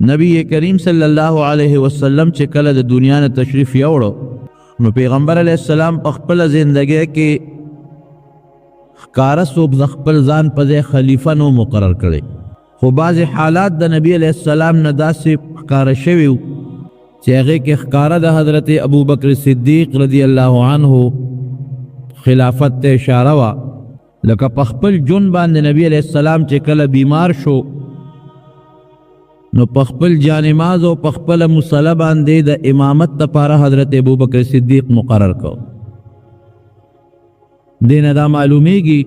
نبی کریم صلی الله علیه وسلم چې کله د دنیا نه تشریف یوړو نو پیغمبر علیه السلام په خپل ژوندۍ کې ښکاره څوک د خپل ځان په ځای خلیفه نو مقرر کړی خو بعضې حالات د نبی علیه السلام نه داسې ښکاره شوي وو چې هغې کې ښکاره د حضرت ابوبکر صدیق رضی الله عنه خلافت ته اشاره وه لکه په خپل جون باندې نبی علیه السلام چې کله بیمار شو نو په خپل جانماز او په خپل مصلی باندې د امامت لپاره حضرت ابوبکر صدیق مقرر کو دینه دا معلومیږي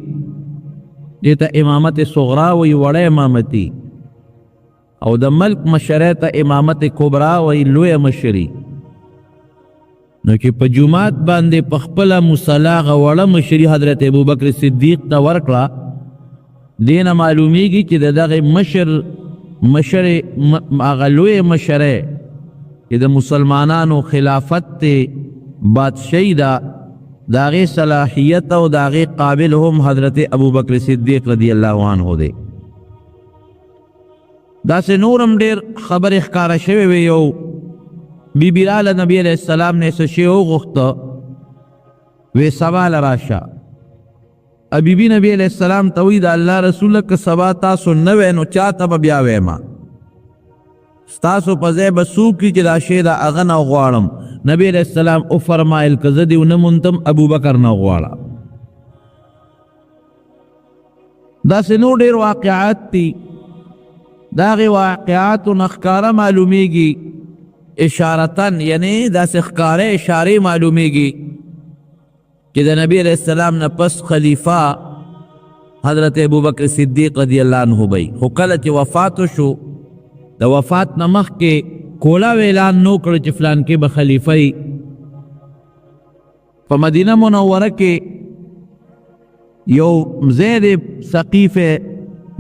دې ته امامت صغرا وی وړه امامتي او د ملک مشره ته امامت کبرا وی لوی مشري نو چې په جمعات باندې په خپل مصلی غوړه مشري حضرت ابوبکر صدیق ته ورکړه دینه معلومیږي چې دغه مشر اغلوی مشره چې د مسلمانانو خلافت ته بادشاہی دا داغی صلاحیت او داغی قابل هم حضرت ابوبکر صدیق رضی اللہ عنہ دے دا سے نورم دیر خبر اخکار شوی وی یو بی بیلال نبی علیہ السلام نے سشیو غختا وی سوال راشا ابی بی نبی علیہ السلام توید اللہ رسول که سبا تاسو نوے نو چاہتا با بیاوے ما ستاسو پزے بسو کی چی دا شیدہ اغن او غوارم نبی علیہ السلام او فرمائل کزدی و نمونتم ابو بکر نو غوارا دا سنو دیر واقعات تی داغی واقعات و نخکارا معلومیگی اشارتن یعنی دا سخکارے اشاری معلومیگی کہ دا نبی علیہ السلام نا پس خلیفہ حضرت ابوبکر صدیق رضی اللہ عنہ بھئی حکلت وفاتو شو دا وفات نمخ کے کولا ویلان نو کر چفلان کے بخلیفہی پا مدینہ منورہ کے یو زید ثقیف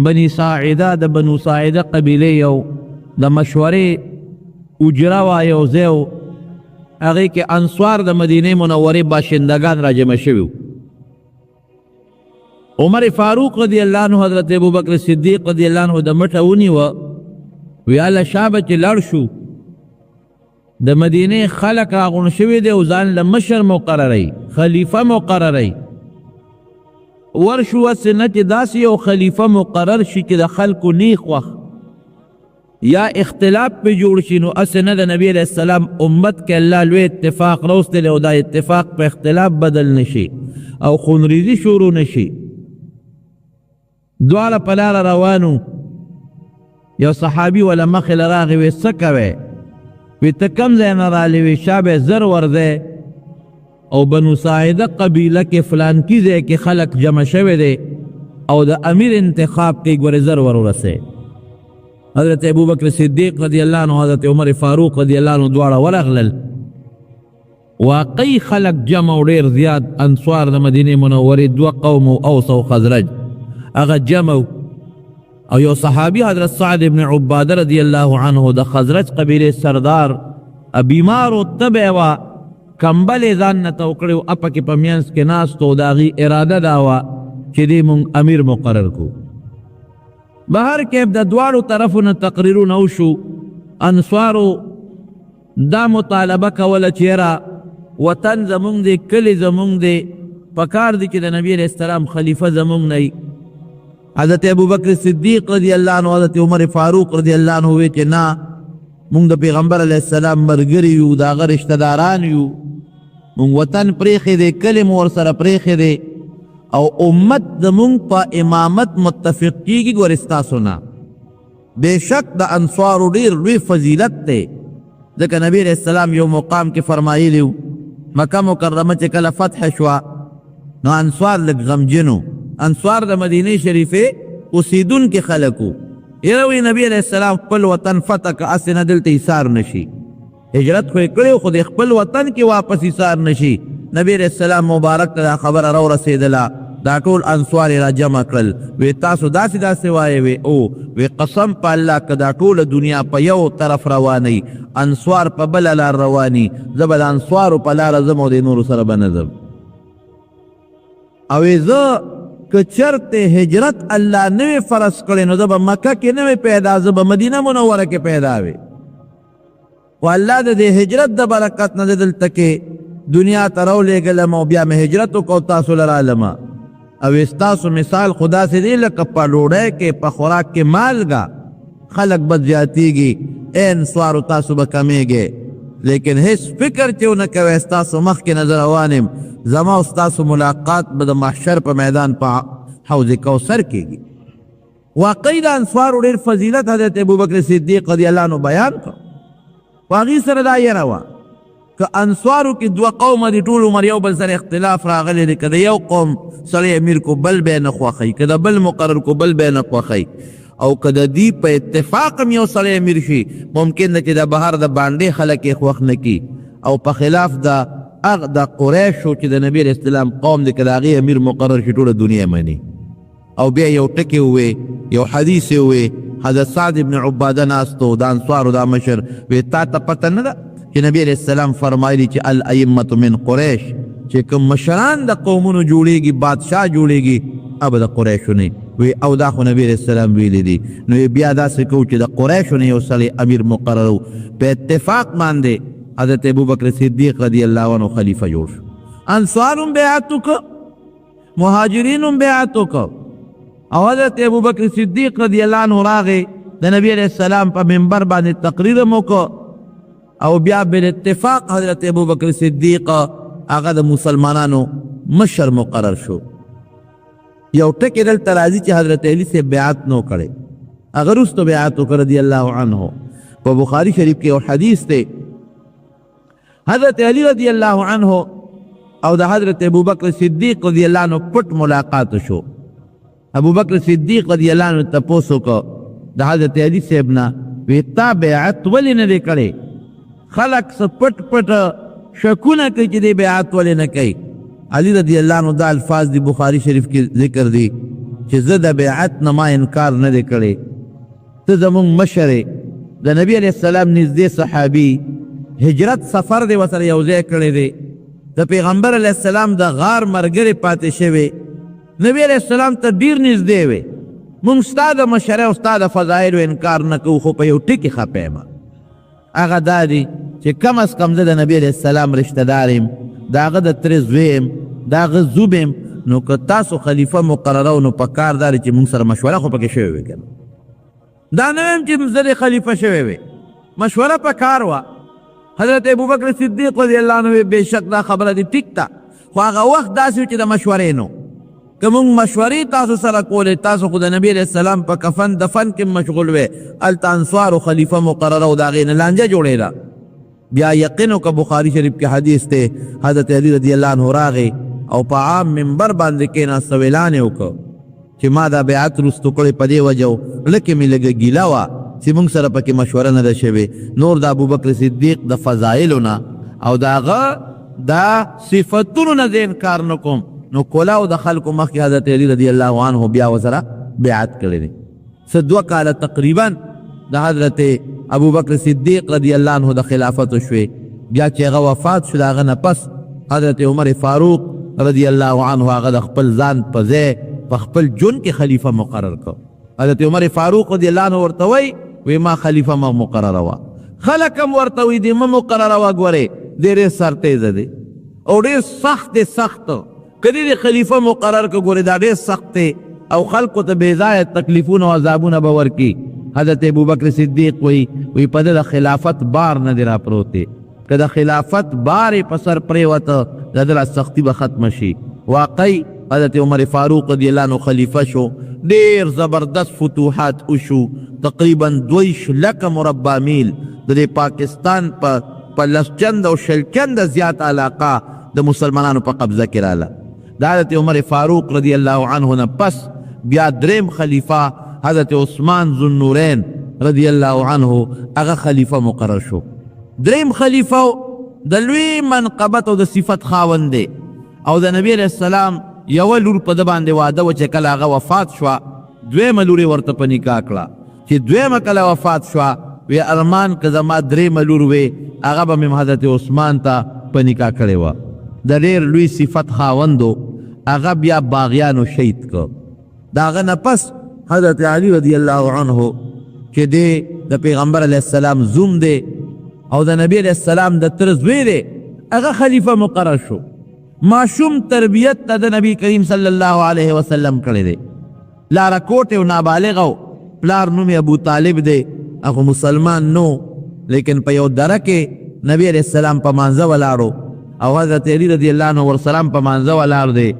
بنی ساعدہ دا بنو ساعدہ قبیلے یو دا مشورے اجراوا یو زیو اگه که انصار د مدینه منوره باشندگان را جمع شوی عمر فاروق رضی اللہ عنہ حضرت ابوبکر صدیق رضی اللہ عنہ د مټه ونیوه وی الله شابه چې لاړ شو د مدینه خلق راغون شوی دی او ځان له مشر مقرری خلیفه مقرری ورشو سنت داسې یو خلیفه مقرر شي چې د خلکو نیخ وخت یا اختلاف پہ جوڑ شی نو اسنه د نبی علیہ السلام امت کے اللہ لوی اتفاق روستے لے او دا اتفاق پہ اختلاف بدل نشی او خونریزی شروع نشی دوالا پلار روانو یو صحابی والا مخل راغی وی سکوے وی تکم زین رالی وی شاب زر ورده او بنو ساعدہ قبیلہ کے فلان کی زی کے خلق جمع شوے دے او دا امیر انتخاب کے گور زر ورسے حضرت ابوبکر صدیق رضی اللہ عنہ حضرت عمر فاروق رضی اللہ عنہ دوارا ورغلل واقعی خلق جمع و دیر زیاد انصار دا مدینه منوری دو قوم و اوس و خزرج اغا جمع او یو صحابی حضرت سعد ابن عباد رضی اللہ عنہ دا خزرج قبیل سردار بیمار و طبع و کمبل ځان نه توکړي او اپکې په مینس کې ناستو د هغې اراده دا وه چې دې مونږ امیر مقرر کړو بهر کې د دواړو طرفونو تقریرونه وشو انصارو دا مطالبه کوله چې یاره وطن زمونږ دی کلی زمونږ دی پکار دی چې د نبی علیہ السلام خلیفه زمونږ نه حضرت ابوبکر صدیق رضی اللہ عنہ حضرت عمر فاروق رضی اللہ عنہ وی چې نه مونږ د پیغمبر علیہ السلام مرګري یو د هغه رشتہ داران یو مونږ وطن پریښی دی کلی مو ورسره پریښی دی او امت زمونږ په امامت متفق کیږي ګورې ستاسو نه بېشک د انصارو ډېر لوی فضیلت دی ځکه نبی علیہ السلام یو مقام کې فرمایلی و مکه مکرمه چې کله فتح شوه نو انصار لږ غمجن انصار د مدینې شریفې اوسیدونکي خلک وو یره وی نبی علیہ السلام خپل وطن فتح که اسې نه دلته ایثار نشي هجرت خو یې کړی خو د خپل وطن کې واپس ایثار نشي نبی علیہ السلام مبارک ته دا خبره رو رسېدله دا ټول انصار را جمع کړل وی تاسو داسې داسې وایې وی او وی قسم په الله که دا ټوله دنیا په یو طرف رواني انصار په بله لار رواني زه به د انصارو په لاره ځم او د نورو سره به نه ځم او زه که چرته هجرت الله نوی فرض کړی نو زه به مکه کې نوی پیدا زه به مدینه منوره کې پیدا وي خو الله د دې هجرت د برکت نه دلته کې دنیا ته راولېږلم او بیا مې هجرت وکړو تاسو له رالمه او ستاسو مثال خدا سے دی لکه په ډوډۍ کې په خوراک کې مالګه خلق بد زیاتیږي این سوارو تاسو به کمیږي لیکن هیڅ فکر چې ونه کوئ ستاسو مخکې نظر روانم زما او ستاسو ملاقات به د محشر په میدان په حوض کوثر کېږي واقعي د انصارو ډېر فضیلت حضرت ابوبکر صدیق رضی الله عنه بیان کړ خو هغې سره دا یره وه که انصارو کې دوه قومه دي ټول عمر یو بل سره اختلاف راغلی دی که د یو قوم سړی امیر کو بل به یې نه خوښوي که د بل مقرر کو بل به یې نه خوښوي او که د دې په اتفاق هم یو سړی امیر شي ممکن ده چې د بهر د باندې خلک یې خوښ نه کي او په خلاف د قریشو چې د نبي علیه السلام قوم دی که د هغې امیر مقرر شي ټوله دنیا مني او بیا یو ټکې ووې یو حدیث یې ووې حضرت سعد بن عباده ناستو د انصارو دا مشر وی تا ته پته نه ده چې نبی علیه السلام فرمایلی چې الائمة من قریش چې کوم مشران د قومونو جوړیږي بادشاه جوړیږي اب د قریشو نه وی او دا خو نبی علیه السلام ویلی دي نو بیا داسې کوو چې د قریشو نه یو سړی امیر مقرر په اتفاق باندې حضرت ابوبکر صدیق رضی الله عنه خلیفه جوړ شو انصار هم بیعت وکړه مهاجرین هم بیعت وکړه او حضرت ابوبکر صدیق رضی الله عنه راغی د نبی علیه السلام په منبر باندې تقریر هم وکړه او بیا بالاتفاق حضرت ابوبکر صدیق هغه د مسلمانانو مشر مقرر شو یو ټکی دلته راځي چې حضرت علی سے بیعت نو کړي هغه وروسته بیعت وکړه رضی الله عنه په بخاری شریف کې یو حدیث دی حضرت علی رضی الله عنه او د حضرت ابوبکر صدیق رضی الله عنه پټ ملاقات شو ابوبکر صدیق رضی الله عنه تپوس وکړه د حضرت علی صاحب نه وی تا بیعت ولې نه دی کړی خلق څه پټ پټ شکونه کوي چې دی بیعت ولې نه کوي علی رضی الله عنه دا الفاظ دی بخاری شریف کې ذکر دی چې زه د بیعت نه ما انکار نه دی کړی ته زمونږ مشر د نبی علیه السلام نږدې صحابي هجرت سفر دی ورسره یو ځای کړی دی د پیغمبر علیه السلام د غار ملګری پاتې شوی نبی علیه السلام ته ډېر نږدې وی مونږ ستا د مشرۍ او ستا د فضایلو انکار نه کوو خو په یو ټکي خفه یم هغه دا دی چې کم از کم زه د نبی علیه السلام رشته دار یم د هغه د ترې زوی یم د هغه زوب یم نو که تاسو خلیفه مقررو نو په کار دا دی چې مونږ سره مشوره خو پکې شوې وي که دا نه ویم چې زه د خلیفه شوی وی مشوره په کار وه حضرت ابوبکر صدیق رضی الله عنه بېشک دا خبره دي ټیک ده خو هغه وخت داسې و چې د مشورې نو که مونږ مشورې تاسو سره کولې تاسو خو د نبي علیه السلام په کفن دفن کې مشغول وی هلته انصارو خلیفه مقرره و د هغې نه لانجه جوړېده بیا یقین وکړه بخاري شریف کې حدیث دی حضرت علی رضی الله عنه راغی او په عام منبر باندې کېناست او اعلان یې وکړ چې ما دا بیعت وروستو کړی په دې وجه لکه مې لږه ګیله وه چې مونږ سره پکې مشوره نه ده شوې نور د ابوبکر صدیق د فضایلو نه او د هغه دا صفتونو نه زه انکار نه کوم نو کولاو د خلکو مخکې حضرت علی رضی الله عنه بیا ورسره بیعت کړی دی څه 2 کاله تقریبا د حضرت ابوبکر صدیق رضی الله عنه د خلافت شوې بیا چې هغه وفات شو د هغه نه پس حضرت عمر فاروق رضی الله عنه هغه د خپل ځان په ځای په خپل جون کې خلیفه مقرر کړ حضرت عمر فاروق رضی الله عنه ورته وی ما خلیفه ما مقرره وه خلک هم ورته وی دې مه مقرره وه ګورې ډېرې سرتیزه دی او ډېر سخت دی سخت که دې خلیفه مقرر که ګورې دا ډېر سخت دی او خلکو ته بې ځایه تکلیفونه او عذابونه به ورکي حضرت ابوبکر صدیق وی په ده د خلافت بار نه دی راپروت دی که د خلافت بار یې په سر پرېوته د ده لا سختي به ختمه شي واقعي حضرت عمر فاروق رضی الله عنه خلیفه شو ډېر زبردست فتوحات وشو تقریبا 2 لکه مربع میل د دې پاکستان په لسچند او شلچند زیات علاقه د مسلمانانو په قبضه کې راله د حضرت عمر فاروق رضی الله عنه نه پس بیا دریم خلیفه حضرت عثمان ذوالنورین رضی الله عنه هغه خلیفه مقرر شو دریم خلیفه د لوی منقبت او د صفت خاوند دی او د نبی علیه السلام یوه لور په ده باندې واده و چې کله هغه وفات شوه دویمه لور یې ورته په نکاح کړه چې دویمه کله وفات شوه وی ارمان که زما درېیمه لور وې هغه به مې حضرت عثمان ته په نکاح کړې وه د ډېر لوی صفت خاوند و هغه بیا باغیانو شهید کو. د هغه نه پس حضرت علی رضی الله عنه چې دی د پیغمبر علیه السلام زوم دی او د نبی علیه السلام د تره زوی دی، هغه خلیفه مقرر شو. ماشوم تربیت ته د نبی کریم صلی الله علیه وسلم کړی دی. لاره کوټ او نابالغ او پلار نوم ابو طالب دی، هغه مسلمان نو، لیکن په یو دره کې نبی علیه السلام په مانځه ولاړو او حضرت علی رضی الله عنه ورسلام په مانځه ولاړ دی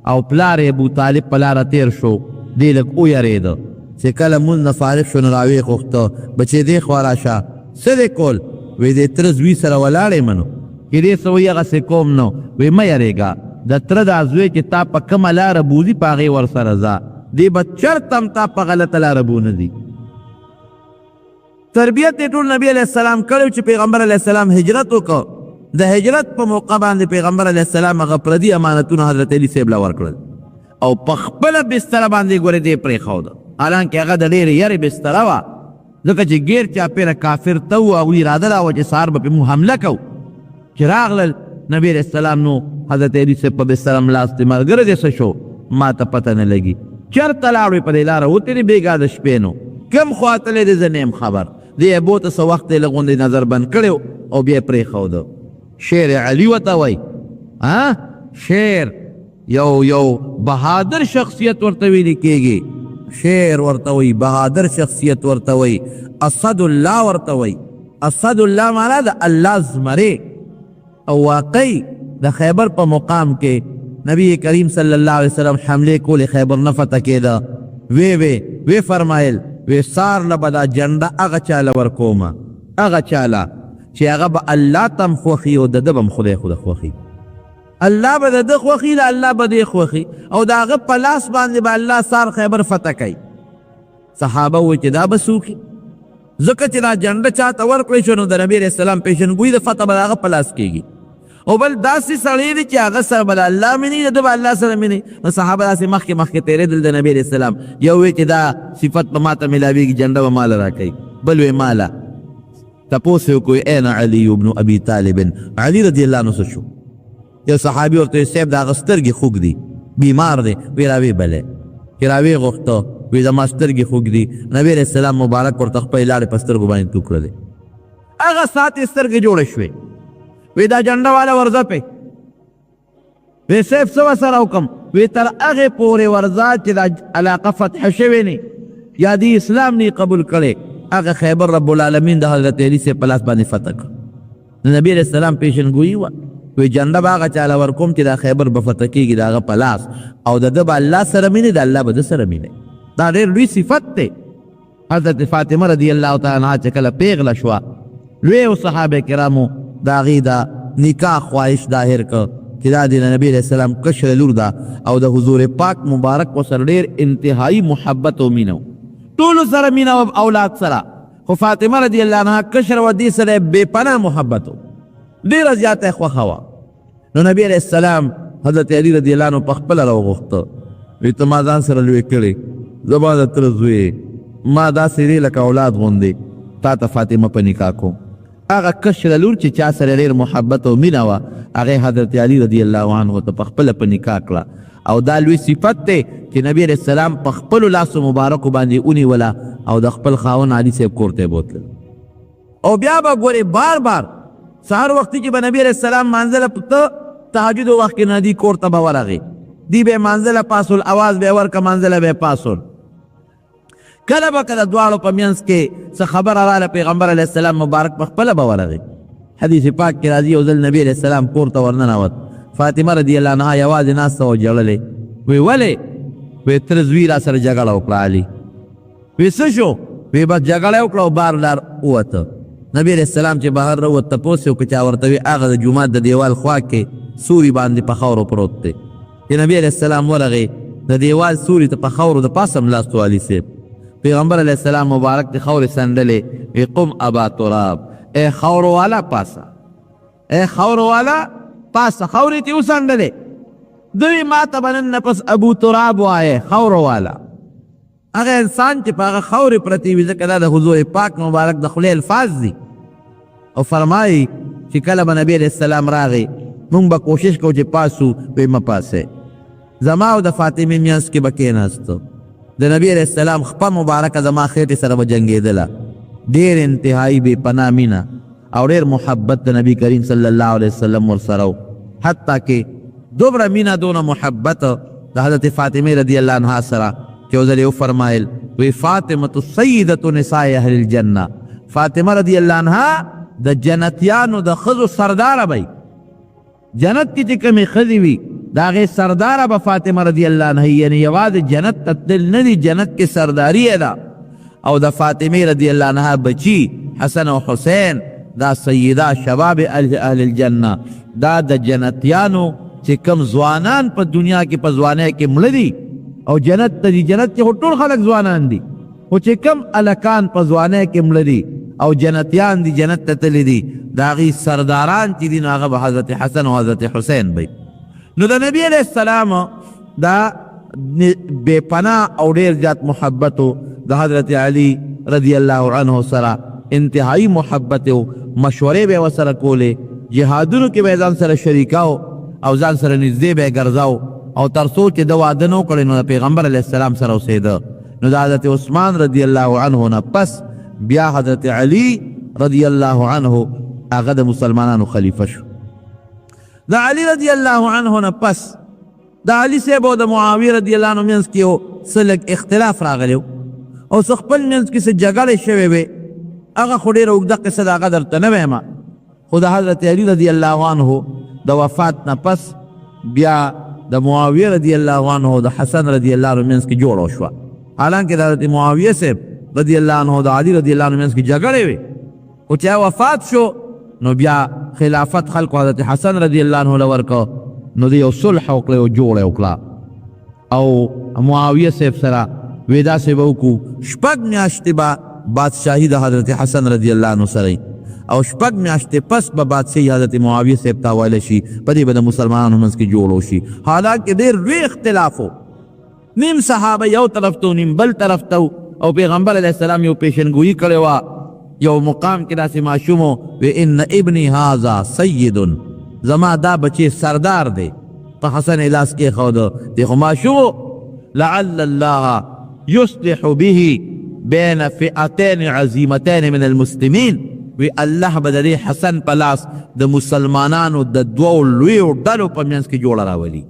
او پلار ابو طالب په لاره تیر شو. دی لږ ویرېده چې کله مونځ نه فارغ شو نو راویې غوښته بچې دې خوا راشه. څه دې کول؟ وی د تره زوی سره ولاړ یم نو چې دې څه وایي هغسې کوم نو. وی مه یارېږه، د تره دا زوی چې تا په کومه لاره بوځي په هغې ورسره ځه، دی به چرته هم تا په غلطه لاره بونه دي. تربیت یې ټول نبی علیه السلام کړی چې پیغمبر علیه السلام هجرت وکړ. د هجرت په موقع باندې پیغمبر علیه السلام هغه پردي امانتونه حضرت علی صاحب له ورکړل او په خپله بستره باندې ګورې دې پرېښوده، حالانکې هغه د ډېرې یرې بستره وه، ځکه چې ګیر چاپېره کافر ته وو او اراده دا وه چې سهار به پرې موږ حمله کوو. چې راغلل نبی علیه السلام نو حضرت علی صاحب په بستره ملاست دی، ملګری دې څه شو؟ ما ته پته نه لګي. چېرته لاړوې؟ په دې لاره وتلې بېګا د شپې نو. کوم خوا تللی دی زه نه یم خبر. دې یې بوته څه وخت یې لږ غوندې نظر بند کړی او بیا یې پرېښوده. شیر علی ورته وایي، شیر یو بهادر شخصیت ورته ویلې کېږي. شیر ورته وایي، بهادر شخصیت ورته وایي، اسد الله ورته وایي. اسد الله معنا د الله زمرې. او واقعي د خیبر په مقام کې نبی کریم صلی الله علیه وسلم حملې کولې، خیبر نه فتح کېده. وی فرمایل وی سار نه به دا جنډه هغه چاله ورکومه، هغه چاله چې هغه به الله ته هم خوښي او د ده به هم خدای خوښي. الله به د ده خوښي د الله به دې خوښي او د هغه په لاس باندې به الله سار خیبر فتح کوي. صحابه وایي چې دا به څه وکړي؟ ځکه چې دا جنډه چا ته ورکړی شو نو د نبي علیه السلام پیژنګویي د فتح به د هغه په لاس کېږي. او بل داسې سړی دی چې هغه سره به د الله مینې د ده به الله سره مینې. نو صحابه داسې مخکې تېرېدل د نبي علیه السلام. یو وی چې دا صفت به ما ته میلاویږي، جنډه به ماله راکوي. بل وی ماله. تپوس یې وکړو این علي بن ابي طالب، علي رضی الله عنه څه شو؟ یو صحابي ورته وی صاحب د هغه سترګې خوږ دي، بیمار دی. وی راویې بلې چې راویې غوښته، وی زما سترګې خوږ دي. نبي علیه السلام مبارک ورته خپلې لاړې په سترګو باندې تو کړلې. هغه ساعت یې سترګې جوړې شوې. وی دا جنډه والا ورځه پې. وی صاحب څه ورسره وکړم؟ وی تر هغې پورې ورځه چې دا علاقه فتح شوې نه یا دې اسلام نه قبول کړی، هغه خیبر رب العالمین د حضرت علی صاحب په لاس باندې فتح کړ. د نبي علیه السلام پیژنګویي وه. وی جنډه به هغه چاله ورکوم چې دا خیبر به فتح کېږي د هغه په لاس او د ده به الله سره مینې، د الله به ده سره مینې. دا ډېر لوی صفت دی. حضرت فاطمه رضی الله تعالی عنها چې کله پیغله شوه، لویو صحابه کرامو د هغې د نکاح خواهش ظاهر کړ چې دا د نبي علیه السلام کشره لور ده او د حضور پاک مبارک ورسره ډېر انتهایي محبت او مینه و، ټولو سره مینه و اولاد سره. خو فاطمه رضی الله عنها کشره وه، دې سره بې پناه محبت و، ډېره زیاته یې خوښه وه. نو نبي علیه السلام حضرت علی رضی الله عنه په خپله راوغوښته. وی ته ما ځان سره لوی کړې، زما د تره زوی، ما داسې دی لکه اولاد غوندې تا ته فاطمه په نکاح کوم. هغه کشره لور چې چا سره ډېر محبت او مینه وه، هغې حضرت علی رضی الله عنه ته په خپله په نکاح کړه. او دا لوی صفت دی چې نبي علیه السلام په خپلو لاسو مبارکو باندې ونیوله او د خپل خاوند علي صاحب کور ته یې بوتلل. او بیا به ګورې بار بار سهار وختي چې به نبي علیه السلام مانځله ته تهجد وخت کې ندي کور ته به ورغې، دی به یې مانځله پاسول، اواز به یې ورکړه، مانځله به یې پاسول. کله به که د دواړو په منځ کې څه خبره راله، پیغمبر علیه السلام مبارک په خپله به ورغې. حدیث پاک کې راځي یو ځل نبي علیه السلام کور ته ورننوت، فاطمه رضی الله عنها یوازې ناسته وه، ژړلې. وی ولې؟ وی تره زوی را سره جګړه وکړه علي. وی څه شو؟ وی بس جګړه وکړه او بار لار ووته. نبی علیه السلام چې بهر راووت، تپوس یې وکړه چا ورته وي هغه د جومات د دیوال خوا کې سوري باندې په خاورو پروت دی. چې نبي علیه السلام ورغې، د دیوال سوري ته په خاورو د پاسه ملاستو علي صاحب. پیغمبر علیه السلام مبارک د خاورې سندلې، وی قم ابا تراب، ای خاورو والا پاسه، ای خاورو والا پاسه، خاورې ته وسندلې. دوی ما ته به نن نه پس ابو تراب وایې، خاورو والا. هغه انسان چې په هغه خاورې پرتې وي، ځکه دا د حضور پاک مبارک د خولې الفاظ دي. او فرمایي چې کله به نبي علیه السلام راغی، مونږ به کوشش کوو چې پاسو، وی مه پاسئ. زما او د فاطمه میانس کې به کېناستو د نبی علیہ السلام خپه مبارکه زما خېټې سره به جنګېدله ډېر انتهایی بې پناه مینه او ډېر محبت د نبی کریم صلی الله علیه وسلم ورسره و حتی کې دومره مینه دونه محبت د حضرت فاطمه رضی الله عنها سره چې یو ځل یې وفرمایل وی فاطمه سیدة نساء اهل الجنه فاطمه رضی الله عنها د جنتیانو د ښځو سرداره بی جنت کې چې کومې ښځې وي د هغې سرداره به فاطمه رضی الله عنها یعنې یوازې جنت ته تلل نه دي جنت کې سرداري یې ده او د فاطمه رضی الله عنها بچي حسن او حسین دا سیده شباب اهل الجنه دا د جنتیانو چې کم ځوانان په دنیا کې په ځوانۍ کې مړه دي او جنت ته دي جنت کې خو ټول خلک ځوانان دي خو چې کم الکان په ځوانۍ کې مړه دي او جنتیان دي جنت ته تللي دي د هغې سرداران چې دي نو هغه به حضرت حسن او حضرت حسین بی نو د نبی علیہ السلام دا بے پناه او ډیر زیات محبتو د حضرت علی رضی الله عنه سره انتهایی محبت او مشورې به ورسره کولې جهادونو کې به ځان سره شریکاو او ځان سره نږدې به ګرځاو او تر څو چې د واده نه وکړی نو د پیغمبر علیه السلام سره اوسېده نو د حضرت عثمان رضی الله عنه نه پس بیا حضرت علی رضی الله عنه هغه د مسلمانانو خلیفه شو د علی رضی الله عنه نه پس د علی صاحب او د معاویه رضی الله عنه منځ کې یو څه لږ اختلاف راغلی او څه خپل منځ کې څه جګړې شوې وې هغه خو ډېره اوږده قصه د هغه درته نه وایم خو د حضرت علی رضی الله عنه د وفات نه پس بیا د معاویه رضی الله عنه او د حسن رضی الله عنه منځ کې جوړه وشوه حالانکه د حضرت معاویه صاحب رضی الله عنه او د علی رضی الله عنه منځ کې جګړې وې خو چې وفات شو نو بیا خلافت خلقو حضرت حسن رضی الله عنه له ورکړه نو د یو صلح وکړه او جوړه وکړه او معاویه صاحب سره وی داسې به وکړو شپږ میاشتې به بادشاهي د حضرت حسن رضی الله عنه سره او شپږ میاشتې پس به بادشاهي حضرت معاویه صاحب ته حواله شي په دې به د مسلمانانو منځ کې جوړ وشي حالانکه ډېر لوی اختلاف و نیم صحابه یو طرف ته نیم بل طرف ته او پیغمبر علیه السلام یو پیشنګویي کړې وه یو مقام کې داسې ماشوم و ان ابني هذا سید زما دا بچی سردار دی په حسن یې لاس کېښوده دی خو ماشوم لعل الله يصلح به بين فئتين عظیمتين من المسلمین وی الله به د دې حسن په لاس د مسلمانانو د دوو لویو ډلو په منځ کې جوړه راولي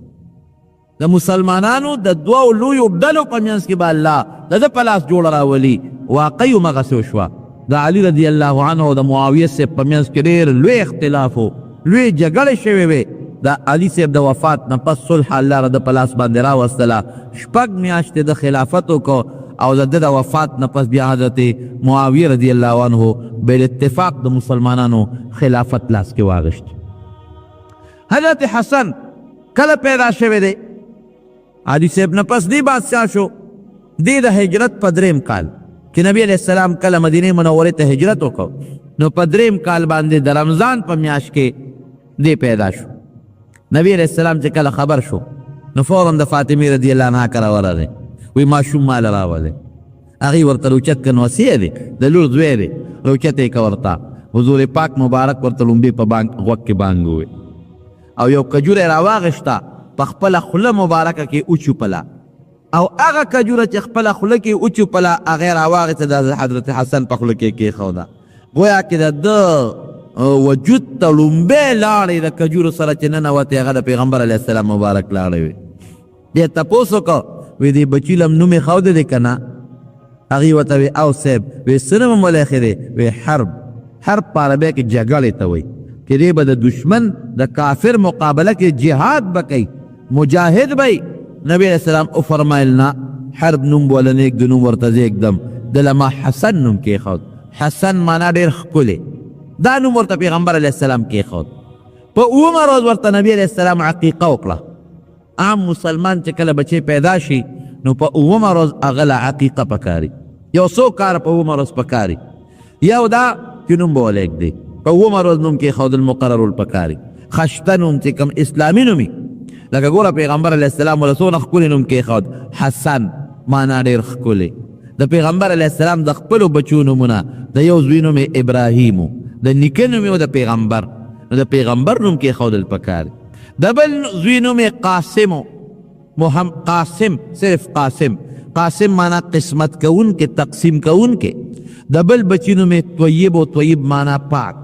د مسلمانانو د دوو لویو ډلو په منځ کې به الله د ده په لاس جوړه راولي واقعي همغسې وشوه د علی رضی الله عنه او د معاویه صاحب په منځ کې ډېر لوی اختلاف و لوی جګړې شوې وې د علي صاحب د وفات نه پس صلح الله را د په لاس باندې راوستله شپږ میاشتې د خلافت وکړو او د ده د وفات نه پس بیا حضرت معاویه رضی الله عنه بالاتفاق د مسلمانانو خلافت لاس کې واغشت حضرت حسن کله پیدا شوی دی علي صاحب نه پس دی بادشاه شو دی د هجرت په دریم کال چې نبی علیہ السلام کله مدینه منورې ته هجرت وکړو نو په دریم کال باندې د رمضان په میاشت کې دی پیدا شو نبی علیہ السلام چې کله خبر شو نو فوراً د فاطمه رضی الله عنها کره ورغی وی ماشوم مال راولې هغې ورته روچت کنوسی دی د لور زوی دی روچت یې که ورته حضور پاک مبارک ورته لومبې په غوږ کې بانګ ووی او یو کجوره یې راواغېشته په خپله خوله مبارکه کې وچوپله او هغه کجوره چې خپله خوله کې وچوپله هغه یې راواغېسته د حضرت حسن په خوله کې کېښوده گویا کې د ده وجود ته لومبې لاړې د کجورو سره چې ننوتې هغه د پیغمبر علیه السلام مبارک لاړې وې دې تپوس وکړه وی دی بچی لم نوم یې ښوده دی که نه هغې ورته وی او صاحب وی څه نوم مولی ایښی دی وی حرب په عربۍ کې جګړې ته وایي چې دی به د دشمن د کافر مقابله کې جهاد به کوي مجاهد به یي نبی علیه السلام وفرمایل نه حرب نوم بوله نه ایږدو نوم ورته زه ایږدم دله ما حسن نوم کېښود حسن معنا ډېر ښکلی دا نوم ورته پیغمبر علیه السلام کېښود په اومه روز ورته نبی علیه السلام عقیقه وکړه عام مسلمان چې کله بچی پیدا شي نو په اومه روز هغه له عقیقه پکاري یو څو کار په اومه روز پکاري یو دا چې نوم به ولې ایږدي په اومه روز نوم کېښودل مقرر الپکاري خشته نوم چې کوم اسلامي نومي لکه ګوره پیغمبر علیه السلام وله څونه ښکلي نوم کېښود حسن معنا ډېر ښکلی د پیغمبر علیه السلام د خپلو بچو نومونه د یو زوی نوم یې ابراهیم و د نیکه نوم یې د پیغمبر نو د پیغمبر نوم کېښودل پکاري د بل زوی نوم یې قاسم و محمد قاسم، صرف قاسم. قاسم مانا قسمت کون کے، تقسیم کون کے. دبل بچینوں میں طیب و طیب مانا پاک.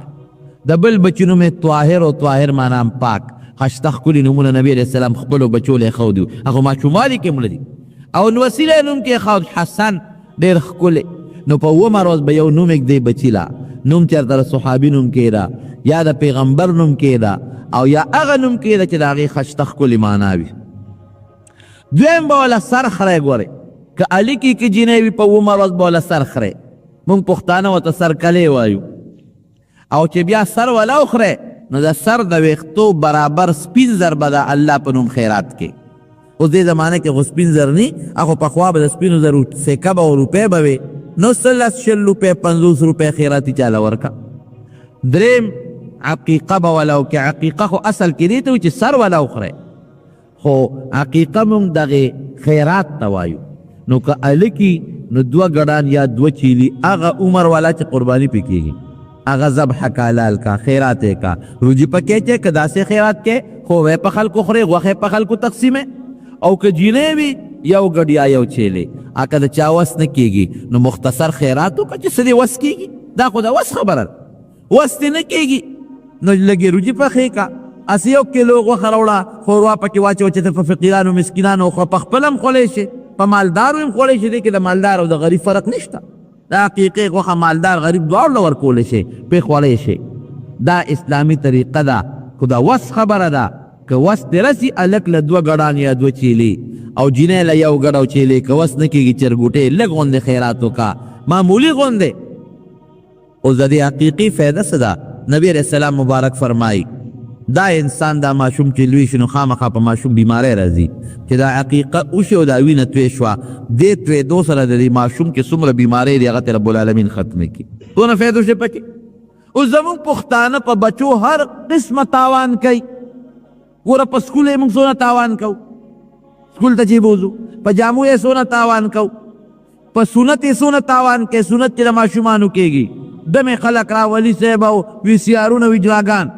دبل بچینوں میں طاہر و طاہر مانا پاک. خشتخ کلی نمون نبی علیہ السلام خپلو بچو لے خودیو اخو ما شمالی کے ملدی او وسیله نوم کې خود حسن ډیر ښکلی. نو په اومه ورځ به یو نوم ایږدی بچي لا، نوم چېرته د صحابي نوم کېده یا د پیغمبر نوم کېده او یا هغه نوم کېده چې د هغې ښایسته ښکلې معنا وي. دویم به وله سر خری ګورې، که الیکي کې جینۍ وي په اومه ورځ به وله سر خری. موږ پښتانه ورته سرکلی وایو. او چې بیا سر وله وخری نو د سر د ویښتو برابر سپین زر به د الله په نوم خیرات کې. اوس دې زمانه کې خو سپین زر نی، اخو پخوا به د سپینو زرو سکه به او روپۍ به وې، نو 100 روپۍ 50 روپۍ خیراتي چاله ورکه. دریم عقیقه به وله وکړې. عقیقه خو اصل کې دې ته وي چې سر وله وخورئ، خو عقیقه مونږ دغې خیرات ته وایو. نو که هلکي نو 2 ګډان یا 2 چیلي هغه عمر والا چې قرباني پې کېږي هغه ذبح کا، حلال کا، خیرات کا. روجي پکې چې که داسې خیرات کې خووی په خلکو خورې، غوښې په خلکو تقسیمې. او که جینۍ وي یو ګډ یا یو چیلې، اکه د چا وس نه کېږي نو مختصر خیرات وکړه چې څه دې وس کېږي. دا خو د وس خبره ده، وس دې نه کېږي نو لږې روجي پخې کا، اسې 1 کیلو غوښه راوړه، ښوروا پکې واچوه چې ته په فقیرانو مسکینانو خو په خپله هم خوړی شي، په مالدارو هم خوړی شي. دې کې د مالدار او د غریب فرق نشته. د حقیقي غوښه مالدار غریب دواړو له ورکولی شي، پې خوړی شي. دا اسلامي طریقه ده. خو د وس خبره ده، که وس دې رسي هلک له 2 ګډان یا 2 چیلي او جینۍ له 1 ګډ او چیلي، که وس نه کېږي چرګوټې لږ غوندې خیرات وکړه، معمولي غوندې. اوس د دې حقیقي فایده څه ده؟ نبی علیہ السلام مبارک فرمایي دا انسان دا ماشوم چې لوی شي نو خامخا په ماشوم بیماری راځي. چې دا حقیقه وشي او دا وینه توی شوه، دې تویېدو سره د دې ماشوم کې څومره بیماری دی هغه ته رب العالمین ختمې کړي. دونه فایده شي پکې. اوس زموږ پښتانه په بچو هر قسمه تاوان کوي. ګوره په سکول یې موږ څونه تاوان کوو، سکول ته چې بوځو، په جامو یې څونه تاوان کوو، په سنت یې څونه تاوان کوي. سنت چې د ماشومانو کېږي دمې خلک راولي صاحب او وي سي آرونه وي جلاګان.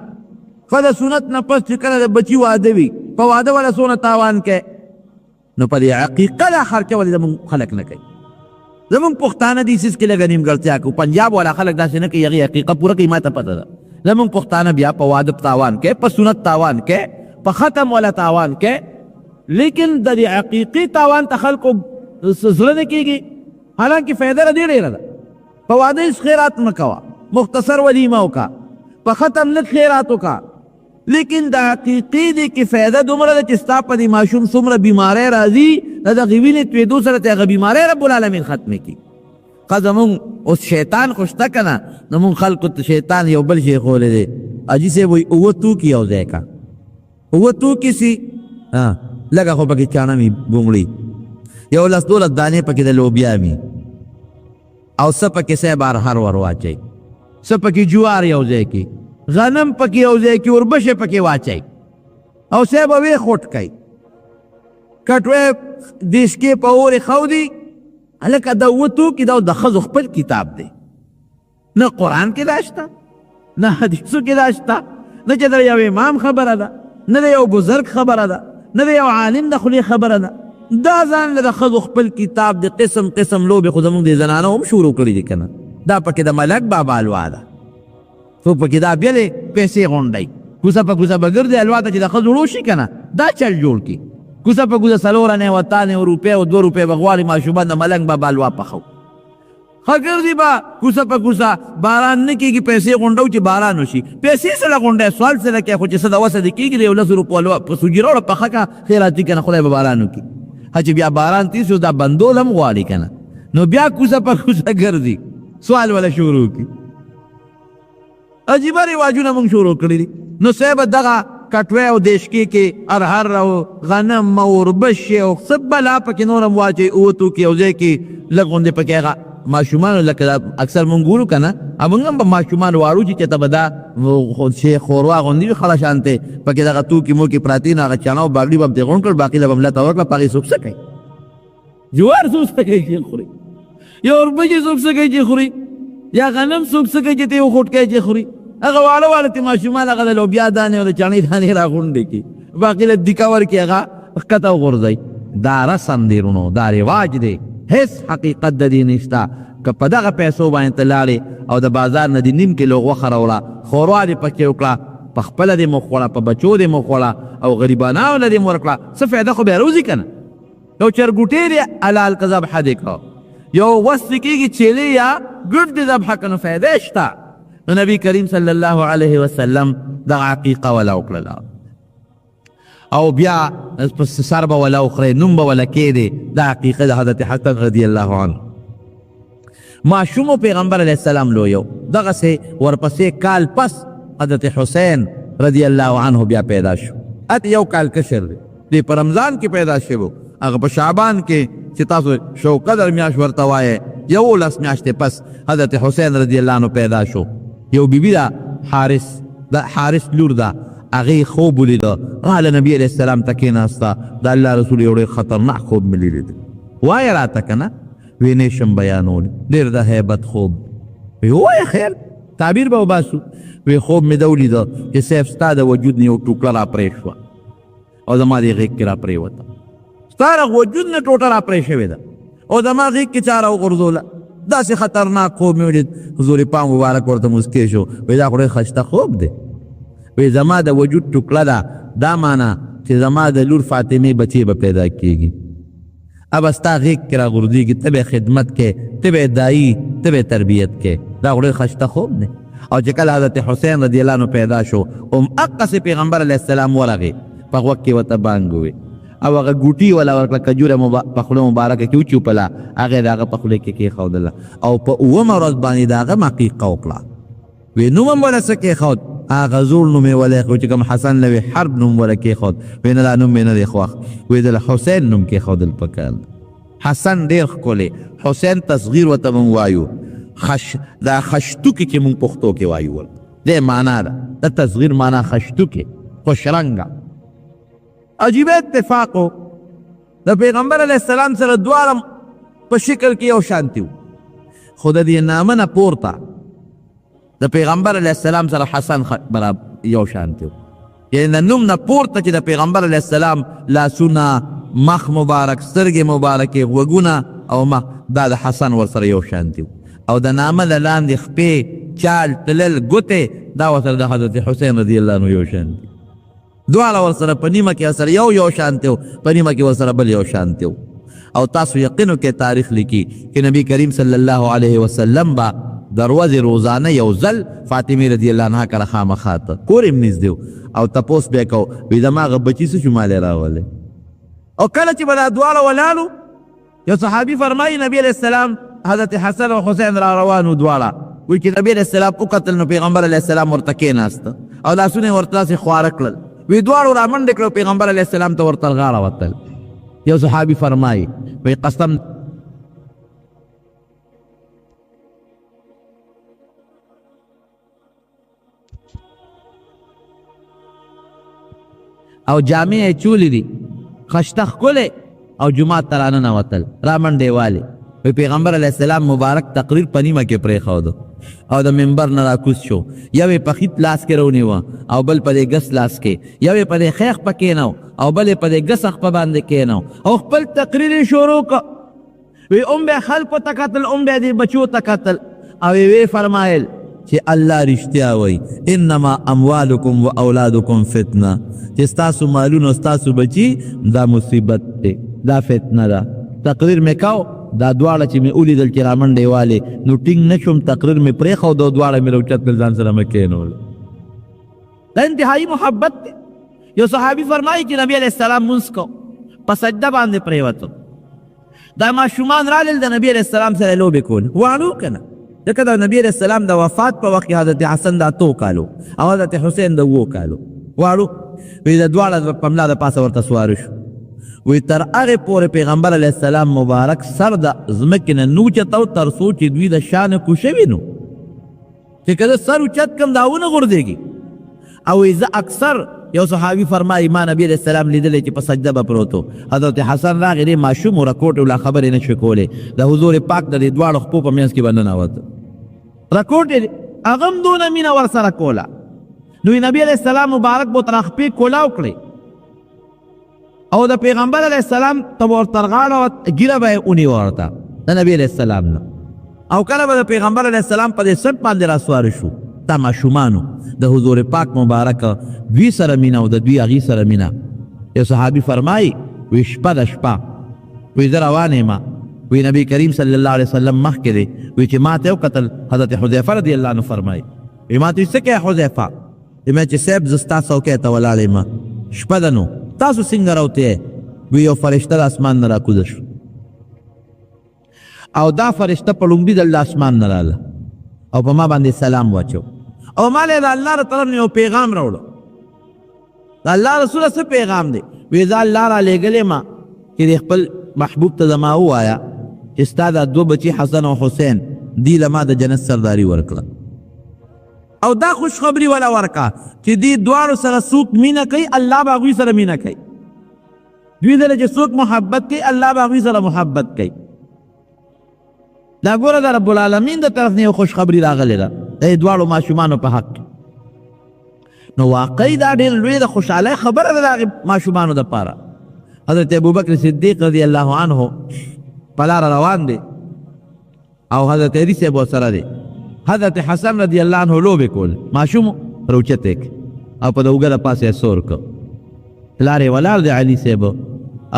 خو د سنت نه پس چې کله د بچي واده وي په واده والا څونه تاوان کوي. نو په دې عقیقه دا خرچه ولې زموږ خلک نه کوي. زموږ پښتانه دې سیس کې لږه نیمګړتیا کوي. پنجاب والا خلک داسې نه کوي، هغې حقیقه پوره کوي. ما ته پته ده زموږ پښتانه بیا په واده تاوان کوي، په سنت تاوان کوي، په ختم والا تاوان کوي. لیکن د دې حقیقي تاوان ته خلکو زړه نه کېږي. حالانکې فایده ډېره ډېره ده. په واده هېڅ خیرات مه کوه، مختصر ولیمه وکړه، په ختم لږ خیرات وکړه. لیکن د حقیقي دې کې فایده دومره ده چې ستا په دې ماشوم څومره بیماری راځي، د دغې وینې تویېدو سره ته هغه بیماری رب العالمین ختمې کړي. ښه زمونږ اوس شیطان خو شته که نه، زمونږ خلکو ته شیطان یو بل شی ښولی دی. حاجي صاحب وایي 9 توکي یو ځای کا، 9 توکي سي لږه خو پکې چاڼه وي بونګړي، یو 10-12 دانې پکې د لوبیا وي، او څه پکې صاحب هر ور واچوي، څه پکې جوار یو ځای کې، غنم پکې یو ځای کې، وربشې پکې واچوي، او صاحب وې خوټ کوي. کټوې دیشکې په اورې ښودي. هلکه دا 9 توکي دا د ښځو خپل کتاب دی. نه قرآن کې دا شته، نه حدیثو کې دا شته، نه چې د یو امام خبره ده، نه د یو بزرګ خبره ده، نه د یو عالم د خولې خبره ده. دا ځان له د ښځو خپل کتاب د قسم قسم لوبې خو زموږ د زنانو هم شروع کړي دي که نه. دا پکې د ملک بابا الوا ده، څوک پکې دا بیلې پیسې غونډوي، کوڅه په کوڅه به ګرځي الوا ته چې د ښځو ړو شي که نه. دا چل جوړ کړي، کوڅه په کوڅه 4 انې و 3 روپۍ او 2 روپۍ به غواړي ماشومان د ملک بابا الوا پخو. ښه ګرځي به کوڅه په کوڅه، باران نه کېږي، پیسې غونډو چې باران وشي. پیسې سره غونډی سوال سره کوي، خو چې څه د وسه دې کېږي د 10 روپو الوا په سوجي راوړه پخه که خیراتي که نه، خدای به باران وکړي. چې بیا باران تېر شو دا بندول هم غواړي که نه، نو بیا کوڅه په کوڅه ګرځي، سوال وله شروع کړي. عجیبه رواجونه موږ شروع کړي دي. نو صاحب دغه کټوی او دیشکې کې ارهر او غنم او وربشې او څه بلا پکې نور هم واچوي. 9 توکي یو ځای کې لږ غوندې پکې هغه ماشومانو لکه اکثر مونږ ګورو که نه، موږ هم به ماشومان واړو چې چېرته به دا ښوروا غوندې وي خړه شانتې پکې دغه توکي موکي پراته وي، نو هغه چڼه او باګړي به هم ترې غونډ کړل، باقي له به ملته ورکړه. په هغې څوک څه کوي؟ جوار څوک څه کوي چې خوري، یا وربشې څوک څه کوي چې خوري، یا غنم څوک څه کوي چې ته یو خوټ کوي چې خوري. هغه واړه واړه ته ماشومان هغه د لوبیا دانې او د چڼې دانې را غونډې کړي، باقي له دیکه ورکړي، هغه ښکته وغورځئ. دا رسم دی رونو، دا رواج دی، هیڅ حقیقت د دې نشته. که په دغه پیسو باندې ته لاړې او د بازار نه دې نیم کیلو غوښه راوړه، ښوروا دې پکې وکړه، په خپله دې مو خوړه، په بچو دې مو خوړه او غریبانو له دې مو ورکړه، څه فایده خو بیا روزي که نه. یو چرګوټی دی حلال که ذبحه دې کړه، یو وس دې کېږي چیلې یا ګډ دې ذبحه که، نو فایده شته. نو نبی کریم صلی الله علیه وسلم دغه عقیقه وله وکړله او بیا سر به وله وخورئ، نوم به وله کېدې. دا عقیقه د حضرت حسن رضی الله عنه. ماشومو پیغمبر علیه السلام لویو، دغسې ورپسې کال پس حضرت حسین رضی الله عنه بیا پیدا شو. ات یو کال کشر دی، دی په رمضان کې پیدا شو، هغه په شعبان کې چې تاسو شو قدر میاشت ورته وایې 11 میاشتې پس حضرت حسین رضی الله عنه پیدا شو. یو بیبي ده حارث، د حارث لور ده، هغې خوب ولیده، راله نبي علیه السلام ته کېناسته، د الله رسول یو ډېر خطرناک خوب مې لیدلی، وایه راته که نه؟ وی نیشم بیانولی، ډېر د هیبت خوب. وی وایه خیر تعبیر به وباسو. وی خوب مې ده ولیده چې صیف ستا د وجود نه یو ټوکړه را پرې شوه او زما دې غېږ کې را پرېوته، ستا د وجود نه ټوټه را پرې شوې ده او زما غېږ کې چا راوغورځوله. داسې خطرناک خوب مې ولید. حضور پاک مبارک ورته مسکی شو، وی دا خو ډېر ښایسته خوب دی. وی زما د وجود ټوکړه ده، دا معنا چې زما د لور فاطمې بچی به پیدا کېږي، اب ستا غېږ کې راغورځېږي، ته به خدمت کې، ته به دایي، ته به تربیت کې. دا خو ډېر ښایسته خوب دی. او چې کله حضرت حسین رضی الله عنه پیدا شو، هغسې پیغمبر علیه السلام ورغې، په غوږ کې ورته بانګ ووې او هغه ګوټي وله ورکړه، کجوره په خوله مبارکه کې وچوپله، هغې د هغه په خوله کې کېښودله او په 9مه ورځ باندې د هغه عقیقه وکړه. وی نوم هم وله څه کېښود؟ هغه زوړ نوم یې وله یې چې کوم حسن له حرب نوم وله کېښود. وی نه دا نوم مې نه دی خوښ، وی د حسین نوم کېښودل پکار. حسن ډېر ښکلی، حسین تصغیر ورته مونږ وایو، دا خشتوکې چې مونږ پښتو کې وایو، دې معنا ده د تصغیر معنا خشتوکې، خوشرنګه. عجیبه اتفاق و، د پیغمبر علیه السلام سره دواړه په شکل کې یو شانتي و، خو د دې نامه نه پورته د پیغمبر علیه السلام سره حسن یو شانتي و. یعنې د نوم نه پورته چې د پیغمبر علیه السلام لاسونه، مخ مبارک، سترګې مبارکې، غوږونه او مخ، دا د حسن ورسره یو شانتي و. او د نامه د لاندې خپې، چال، تلل، ګوتې، دا ورسره د حضرت حسین رضی الله عنه یو شانتي. دواړه ورسره په نیمه کې ورسره یو شانتي و، په نیمه کې ورسره بل یو شانتي و. او تاسو یقینو کې تاریخ لیکي چې نبی کریم صلی الله علیه وسلم به د ورځې روزانه یو ځل فاطمې رضی الله عنها کره خامخا ته کور یې نږدې و او تپوس به یې کو، وی زما هغه بچي څه شو مالې راولې. او کله چې به دا دواړه ولاړو، یو صحابي فرمایي نبی علیه السلام حضرت حسن او حسین را روانو دواړه، وی چې نبی علیه السلام وکتل نو پیغمبر علیه السلام ورته کېناسته او لاسونه یې ورته داسې خواره کړل، وی دواړو را منډې کړه، پیغمبر علیه السلام ته ورته غاړه وتل. یو صحابي فرمایي وی قسم او جامې یې چولې دي خشته ښکلې او جومات ته راننوتل، را منډې والې. وی پیغمبر علیه السلام مبارک تقریر په نیمه کې پرېښوده او د منبر نه راکوز شو، یو یې په خیط لاس کې رونیوه او بل په دې ګس لاس کې، یو یې په دې خیخ په کېنو او بل یې په دې ګس اخ په باندې کېنو او خپل تقریر یې شروع کړ. وی بیا خلکو ته کتل، بیا دې بچو ته کتل او وی فرمایل چې الله رښتیا وایي، انما اموالکم و اولادکم فتنه، چې ستاسو مالونه ستاسو بچي دا مصیبت دی، دا فتنه ده. تقریر مې کو، دا دواړه چې مې ولیدل چې را منډې والې، نو ټینګ نه شوم، تقریر مې پرېښود او دواړه مې راوچت کړل، ځان سره مې کېنول. دا انتهایي محبت دی. یو صحابي فرمایي چې نبي علیه السلام مونځ کو، په سجده باندې پرېوتو، دا ماشومان رالل د نبي علیه السلام سره لوبې کول، واړو که نه، ځکه د نبي علیه السلام د وفات په وخت کې حضرت حسن د 8 کالو او حضرت حسین د 7 کالو واړو. وی د دواړه په ملا د پاسه ورته سواره شو. وی تر هغې پورې پیغمبر علیه السلام مبارک سر د ځمکې نه نه اوچته و، تر څو چې دوی د شانه کوشه وینو، چې که زه سر اوچت کړم دا ونه غورځېږي. او وی زه اکثر، یو صحابي فرمایي ما نبي علیه السلام لیدلی چې په سجده به پروت و، حضرت حسن راغی ډېر ماشوم و، رکوټ ولا خبرې نه شوې کولی، د حضور پاک د دې دواړو خپو په منځ کې به ننوته، رکوټ یې هغه هم دونه مینه ورسره کوله. نو نبي علیه السلام مبارک به ورته خپې کولاو کړې او د پیغمبر علیه السلام ته ورته غاړه ګیره به یې ونیوه ورته د نبي علیه السلام نه او کله به د پیغمبر علیه السلام په دې سټ باندې راسواره شو دا ماشومانو د حضور پاک مبارک دوی سره مینه او د دوی هغې سره مینه یو صحابي فرمایي وی شپه د شپه وی زه روان یم وی نبی کریم صلی الله علیه وسلم مخکې دی وی چې ما ته یې وکتل حضرت حذیفه رضی الله عنه فرمایي وی ما ته څه کوې حذیفه وی چې صاحب زه ستا څوکۍ ته ولاړ یم شپه ده نو تاسو څنګه راوتې وی یو فرشته د اسمان نه راکوزه شو او دا فرشته په لومړي ځل د اسمان نه راله او په ما باندې سلام واچو او ما له د الله طرف نه یو پیغام راوړو د الله رسول څه پیغام دی وی زه الله را لېږلی ما چې د خپل محبوب ته زما ووایه چې ستا دا دوه بچي حسن او حسین دی له ما د جنت سرداري ورکړه او دا خوشخبري ولا ورکه چې دې دواړو سره څوک مینه کوي الله به هغوی سره مینه کوي دوی سره چې څوک محبت کوي الله به هغوی سره محبت کوي دا ګوره د رب العالمین د طرف نه یو خوشخبري راغلې ده د دواړو ماشومانو په حق نو واقعي دا ډېر لوی د خوشحالۍ خبره ده د هغې ماشومانو دپاره حضرت ابوبکر صدیق رضی الله عنه په لاره روان دی او حضرت علی صاحب ورسره دی حضرت حسن رضی الله عنه لوبې کول ماشوم روچته او په د اوږه د پاسه یې سور کړ لارې ولاړ دی علي صاحب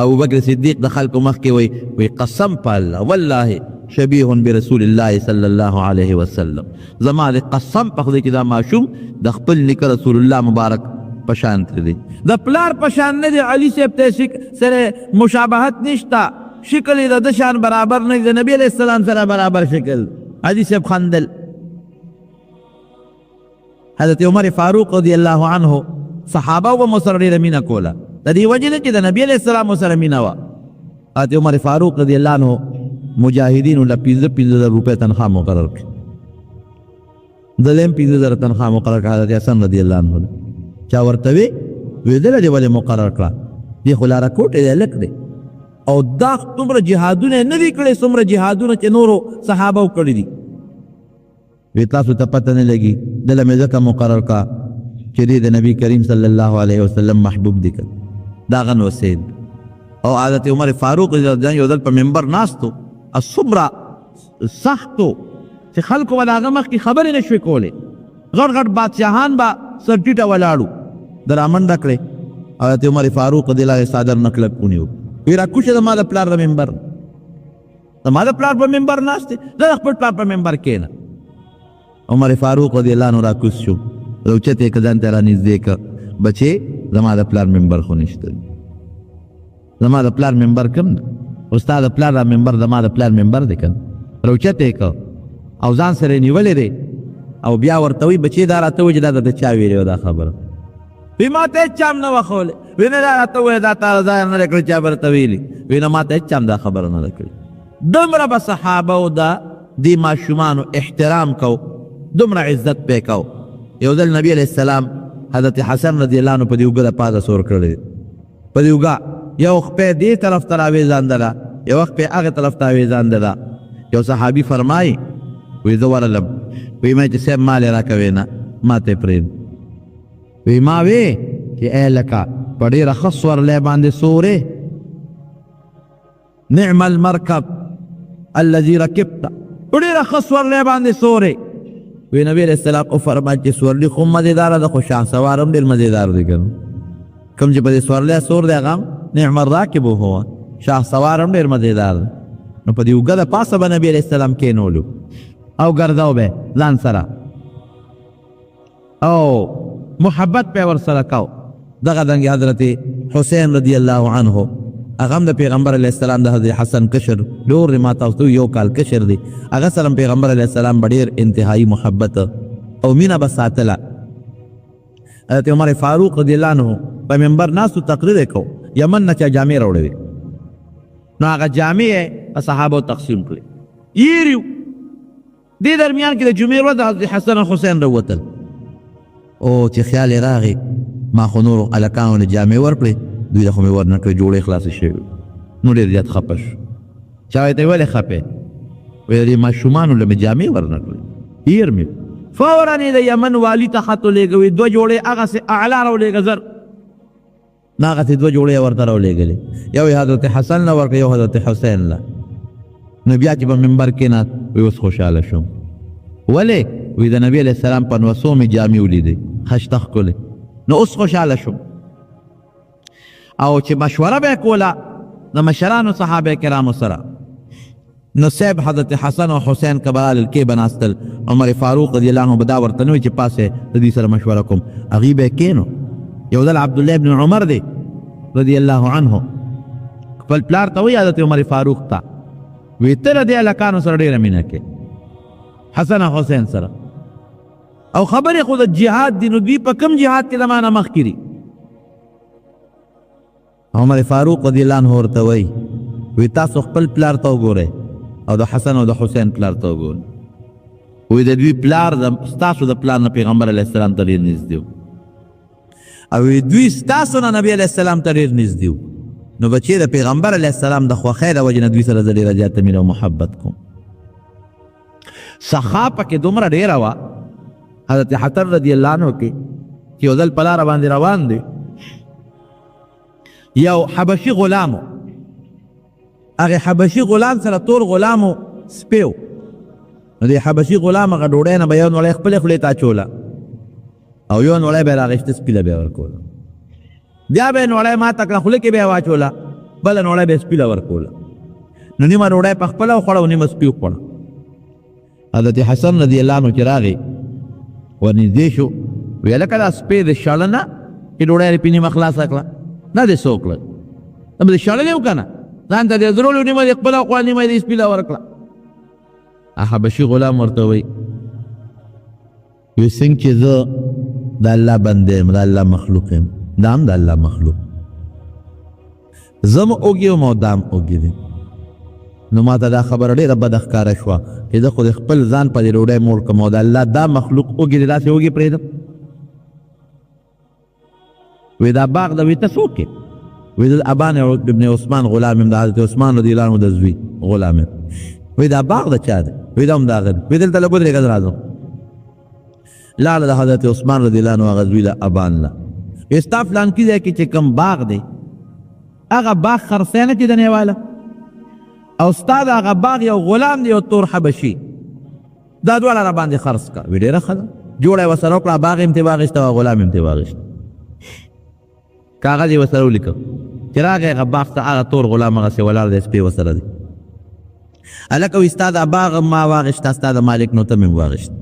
ابوبکر صدیق د خلکو مخکې وی قسم په الله والله شبیه برسول الله صلی الله علیه وسلم زما د قسم په خدای چې دا ماشوم د خپل نیکه رسول الله مبارک په شان دی د پلار په شان نه دی علي صاحب ته سره مشابهت نشته شکل یې د شان برابر نه د نبی علیه السلام سره برابر شکل علي صاحب خندل حضرت عمر فاروق رضی الله عنه صحابه و مسره ډېره مینه کوله د دې وجې نه چې د نبی علیه السلام سره مینه وه حضرت عمر فاروق رضی الله عنه مجاهدینو له 15,000 روپۍ تنخوا مقرر کړه د لیم 15,000 تنخوا مقرر کړه حضرت حسن رضی الله عنه چا ورته وی دله دې ولې مقرر کړه دې خو لاره کوټې دی لک دی او دا څومره جهادونه نه دي کړی څومره جهادونه چې نورو صحابو کړي دي وی تاسو ته پته نه لګي دله مې ځکه مقرر کړه چې دې د نبی کریم صلی الله علیه وسلم محبوب دی کړه دا غن وسید او حضرت عمر فاروق رضی الله عنه یو ځل په منبر ناستو الصبره سختو چې خلکو به د هغه مخکې خبرې نه شوې کولې غټ غټ بادشاهان به سر ټیټه ولاړو د رامنډه کړې حضرت عمر فاروق رضی الله عنه صادر نه کلک ونیو وی راکوشه زما د پلار د منبر زما د پلار په منبر ناست دی زه د خپل پلار په منبر کښېنه عمر فاروق رضی الله عنه راکوز شو روچت یې که ځان ته رانږدې که بچې زما د پلار منبر خو نشته زما د پلار منبر کوم دی او ستا د پلار دا منبر زما د پلار منبر دی که روچت یې که او ځان سره یې نیولی دی او بیا ورته وایي بچې دا راته وایي چې دا درته چا ویلې وه دا خبره وی ما ته هېڅ چا هم نه وښولی وی نه دا راته ووایه دا تا ځای نه دی کړی چا به راته ویلي وی نه ما ته هېڅ چا هم دا خبره نه ده کړې دومره به صحابو د دې ماشومانو احترام کو دومره عزت پې کو یو ځل نبی علیه السلام حضرت حسن رضی الله عنه په دې اوږه د پاسه سور کړی په دې اوږه یو خپې دې طرف ته راویځاندله یو خپې هغې طرف ته راویځاندله یو صحابي فرمایي وی زه ورغلم وی ما چې صاحب ما لې راکوې نه ما ته یې پرېږد وی ما وی چې ای لکه په ډېره ښه سورلی باندې سورې نعم المرکب الذي رکبت په ډېره ښه سورلی باندې سورې وی نبی علیه السلام وفرمایل چې سورلي خو مزېداره ده خو شهسوار هم ډېر مزېدار دی که کوم چې په دې سورلی سور دی هغه هم نعم الراکب هو شهسوار هم ډېر مزېدار دی نو په دې اوږه د پاسه به نبي علیه السلام کېنولو او ګرځاو به ځان سره او محبت پې ورسره کو دغه دنګې حضرت حسین رضی الله عنه هغه هم د پیغمبر علیه السلام د حضرت حسن کشر ډېر ما تاسو یو کال کشر دی هغه سره پیغمبر علیه السلام به ډېر انتهایي محبت او مینه به ساتله حضرت عمر فاروق رضی الله عنه په منبر ناستو تقریر یې کو یمن نه چا جامې راوړې نو هغه جامې یې په صحابو تقسیم کړې یېري دې درمیان کې د جمعې ورځ د حضرت حسن او حسین راوتل او چې خیال یې راغی ما خو نورو هلکانو له جامې ورکړې دوی له خو مې ورنه کړې جوړې خلاصې شوې نو ډېر زیات خفه شو چا ورته ولې خفې وایي د دې ماشومانو له مې جامې ورنه کړې هیر مې فورا یې د یمن والي ته خط ولېږه وایي 2 جوړې هغسې اعلا راولېږه زر ناغه دوه جوړې ورته راولېږلې، یو حضرت حسن له ورکړه، یو حضرت حسین له. نو بیا چې په منبر کېناست وی اوس خوشحاله شوم. ولې؟ وی د نبي علیه السلام په نوسو مې جامې ولیدې خشته ښکلې، نو اوس خوشحاله شوم. او چې مشوره به یې کوله د مشرانو صحابه کرامو سره، نو صاحب حضرت حسن او حسین کبرال کې بناستل، عمر فاروق رضی الله عنه به دا ورته نه وي چې پاسې د دې سره مشوره کوم، هغې به یې کېنو. یو ځل عبدالله ابن عمر دی رضی الله عنه خپل پلار ته وایي حضرت عمر فاروق ته، وی ته له دې هلکانو سره ډېره مینه کې حسن او حسین سره، او خبرې خو د جهاد دي، نو دوی په کوم جهاد کې د مانه مخکې دي؟ عمر فاروق رضی الله عنه ورته وایي وی تاسو خپل پلار ته وګورئ او د حسن او د حسین پلار ته وګورئ. وی د دوی پلار ستاسو د پلار نه پیغمبر علیه السلام ته ډېر نږدې و، او دوی ستاسو نه نبي علیه السلام ته ډېر نږدې و. نو بچې د پیغمبر علیه السلام د خوښۍ د وجې نه دوی سره زه ډېره زیاته مینه او محبت کوم. سخا پکې دومره ډېره وه حضرت حسن رضی الله عنه کې چې یو ځل په لاره باندې روان دی، یو حبشي غلامو، هغې حبشي غلام سره تور غلامو سپی و، نو د حبشي غلام هغه ډوډۍ نه به یو نوړی خپلې خولې ته اچوله او یو نوړی به یې راغېسته سپي له به یې ورکوله، بیا به یې نوړی ماته کړه خوله کې به یې واچوله، بله نوړی به یې سپي له ورکوله. نو نیمه ډوډۍ په خپله وخوړه او نیمه سپي وخوړه. حضرت حسن رضی الله عنه چې راغی ورنږدې شو، وی هلکه دا سپی د شړه نه چې ډوډۍ یې پې نیمه خلاصه کړه، نه دې څه وکړل، دا به دې شړلی و که نه، ځان ته دې درولو، نیمه دې خپله وخوړه، نیمه یې دې سپي له ورکړه. حبشي غلام ورته وایي وی څنګه چې زه د الله بنده یم، د الله مخلوق یم، دا هم د الله مخلوق، زه م اوږې وم او دا هم اوږې دی. نو ما ته دا خبره ډېره بده ښکاره شوه چې زه خو د خپل ځان په دې ډوډۍ موړ کړم او د الله دا مخلوق اوږې دی، داسې اوږې پرېږدم. وی دا باغ د وی ته څوک یې؟ وی د ابان ابن عثمان غلام یم، د حضرت عثمان رضی الله عنه د زوی غلام یم. وی دا باغ د چا دی؟ وی دا هم د هغه دی. وی دلته لږ ودرېږه زه راځم. لاړه د حضرت عثمان رضی الله عنه هغه زوی د ابان له، وی ستا فلانکي ځای کې چې کوم باغ دی هغه باغ خرڅی نه چې دنې واله، او ستا د هغه باغ یو غلام دی یو تور حبشي، دا دواړه را باندې خرڅ کړه. وی ډېره ښه ده، جوړه یې ورسره وکړه، باغ یې هم ترې واخېسته او غلام یې هم ترې واخېسته، کاغذ یې ورسره ولیکه چې راغی هغه باغ ته، هغه تور غلام هغسې ولاړ دی، سپی ورسره دی. هلکه وی ستا دا باغ ما واخېسته، ستا د مالک نو ته مې واخېسته.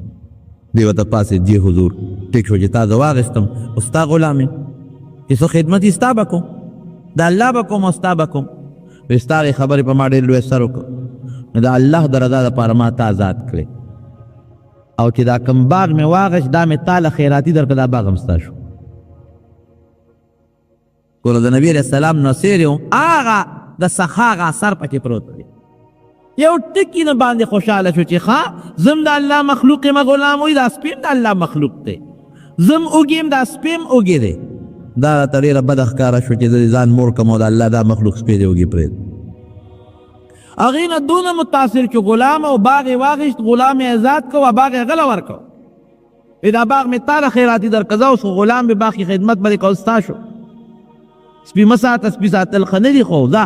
دی ورته پاسې جی حضور ټیک شو چې تا زه واخېستم او ستا غلام یم، چې څه خدمت یې ستا به کوم، د الله به کوم او ستا به کوم. وی ستا هغې خبرې په ما ډېر لوی اثر وکړ، نو د الله د رضا دپاره ما تا آزاد کړې، او چې دا کوم باغ مې واخېست دا مې تا له خیراتي درکړه، دا باغ هم ستا شو. ګوره د نبي علیه السلام نصیر یم، هغه د سخا هغه اثر پکې پروت دی. یو ټکي نه باندې خوشحاله شو چې ښه زم د الله مخلوق یم، غلام وایي دا سپی هم د الله مخلوق دی، زم اوږې یم دا سپی هم اوږې دی. دا راته ډېره بده ښکاره شو چې زه ځان موړ کړم او د الله دا مخلوق سپی دی اوږې پرېږدم. هغې نه دونه متاثر چې غلام او باغ یې واخېست، غلام یې آزاد کړ او باغ یې غله ورکړ. دا باغ مې تا له خیراتي درکړه، زه اوس غلام به باغ کې خدمت به دې کول، ستا شو. سپي مه ساته، سپي ساتل ښه نه دي، خو ځه.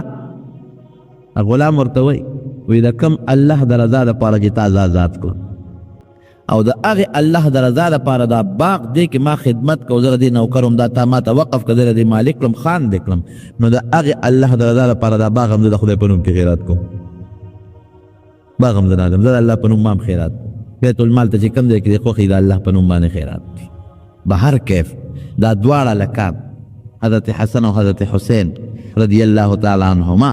غلام ورته وایي وی د کوم الله د رضا دپاره چې تا زه آزاد کړم او د هغې الله د رضا دپاره دا باغ دی کې ما خدمت کو، زه د دې نوکر وم، دا تا ما ته وقف کړه، زه د دې مالک کړم، خان دې کړم، نو د هغې الله د رضا دپاره دا باغ هم زه د خدای په نوم کې خیرات کوم، باغ هم زه نه اخلم، زه د الله په نوم ما هم خیرات کوم. بیت المال ته چې کوم ځای کې دې خوښ د الله په نوم باندې خیرات کړي. به هر کیف دا دواړه لکان حضرت حسن او حضرت حسین رضی الله تعالی عنهما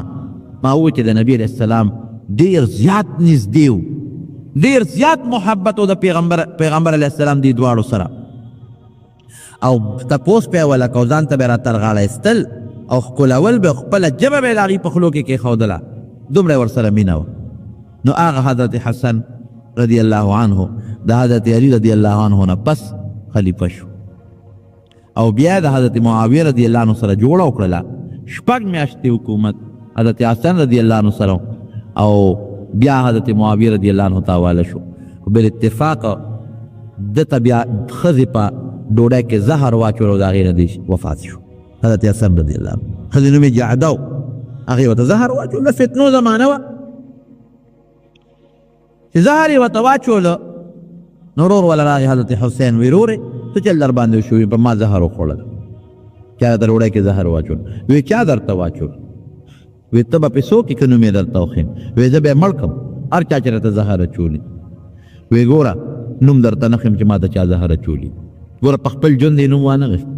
ما وویل چې د نبي علیه السلام ډېر زیات نږدې و، ډېر زیات محبت و د پیغمبر علیه السلام دې دواړو سره، او تپوس به یې ولکه او ځان ته به یې راترغاړه ایستل او ښکلول به خپله ژبه به یې د هغې په خولو کې کېښودله، دومره یې ورسره مینه وه. نو هغه حضرت حسن رضی الله عنه د حضرت علی رضی الله عنه نه پس خلیفه شو، او بیا د حضرت معاویه رضی الله عنه سره جوړه وکړله، 6 میاشتې حکومت حضرت حسن رضی الله عنه سره، او بیا حضرت معاویه رضی الله عنه تاواله شو. بالاتفاق دته بیا ښځې په ډوډۍ کې زهر واچول او د هغې نه دی وفات شو. حضرت حسن رضی الله ښځې نوم یې جعده و هغې ورته زهر واچوله فتنو زمانه وه چې زهر یې ورته واچوله نو ورور وله راغی حضرت حسین وی رورې څه چل در باندې وشو په ما زهر وخوړل چا در ډوډۍ کې زهر واچول وی چا درته واچول وی ته به پیسو کې که نوم یې درته وښیم وی زه به یې مړ کړم هر چا چې راته زهر اچولي وی ګوره نوم درته نه ښیم چې ما ته چا زهر اچولي ګوره په خپل ژوند یې نوم وانه غوښت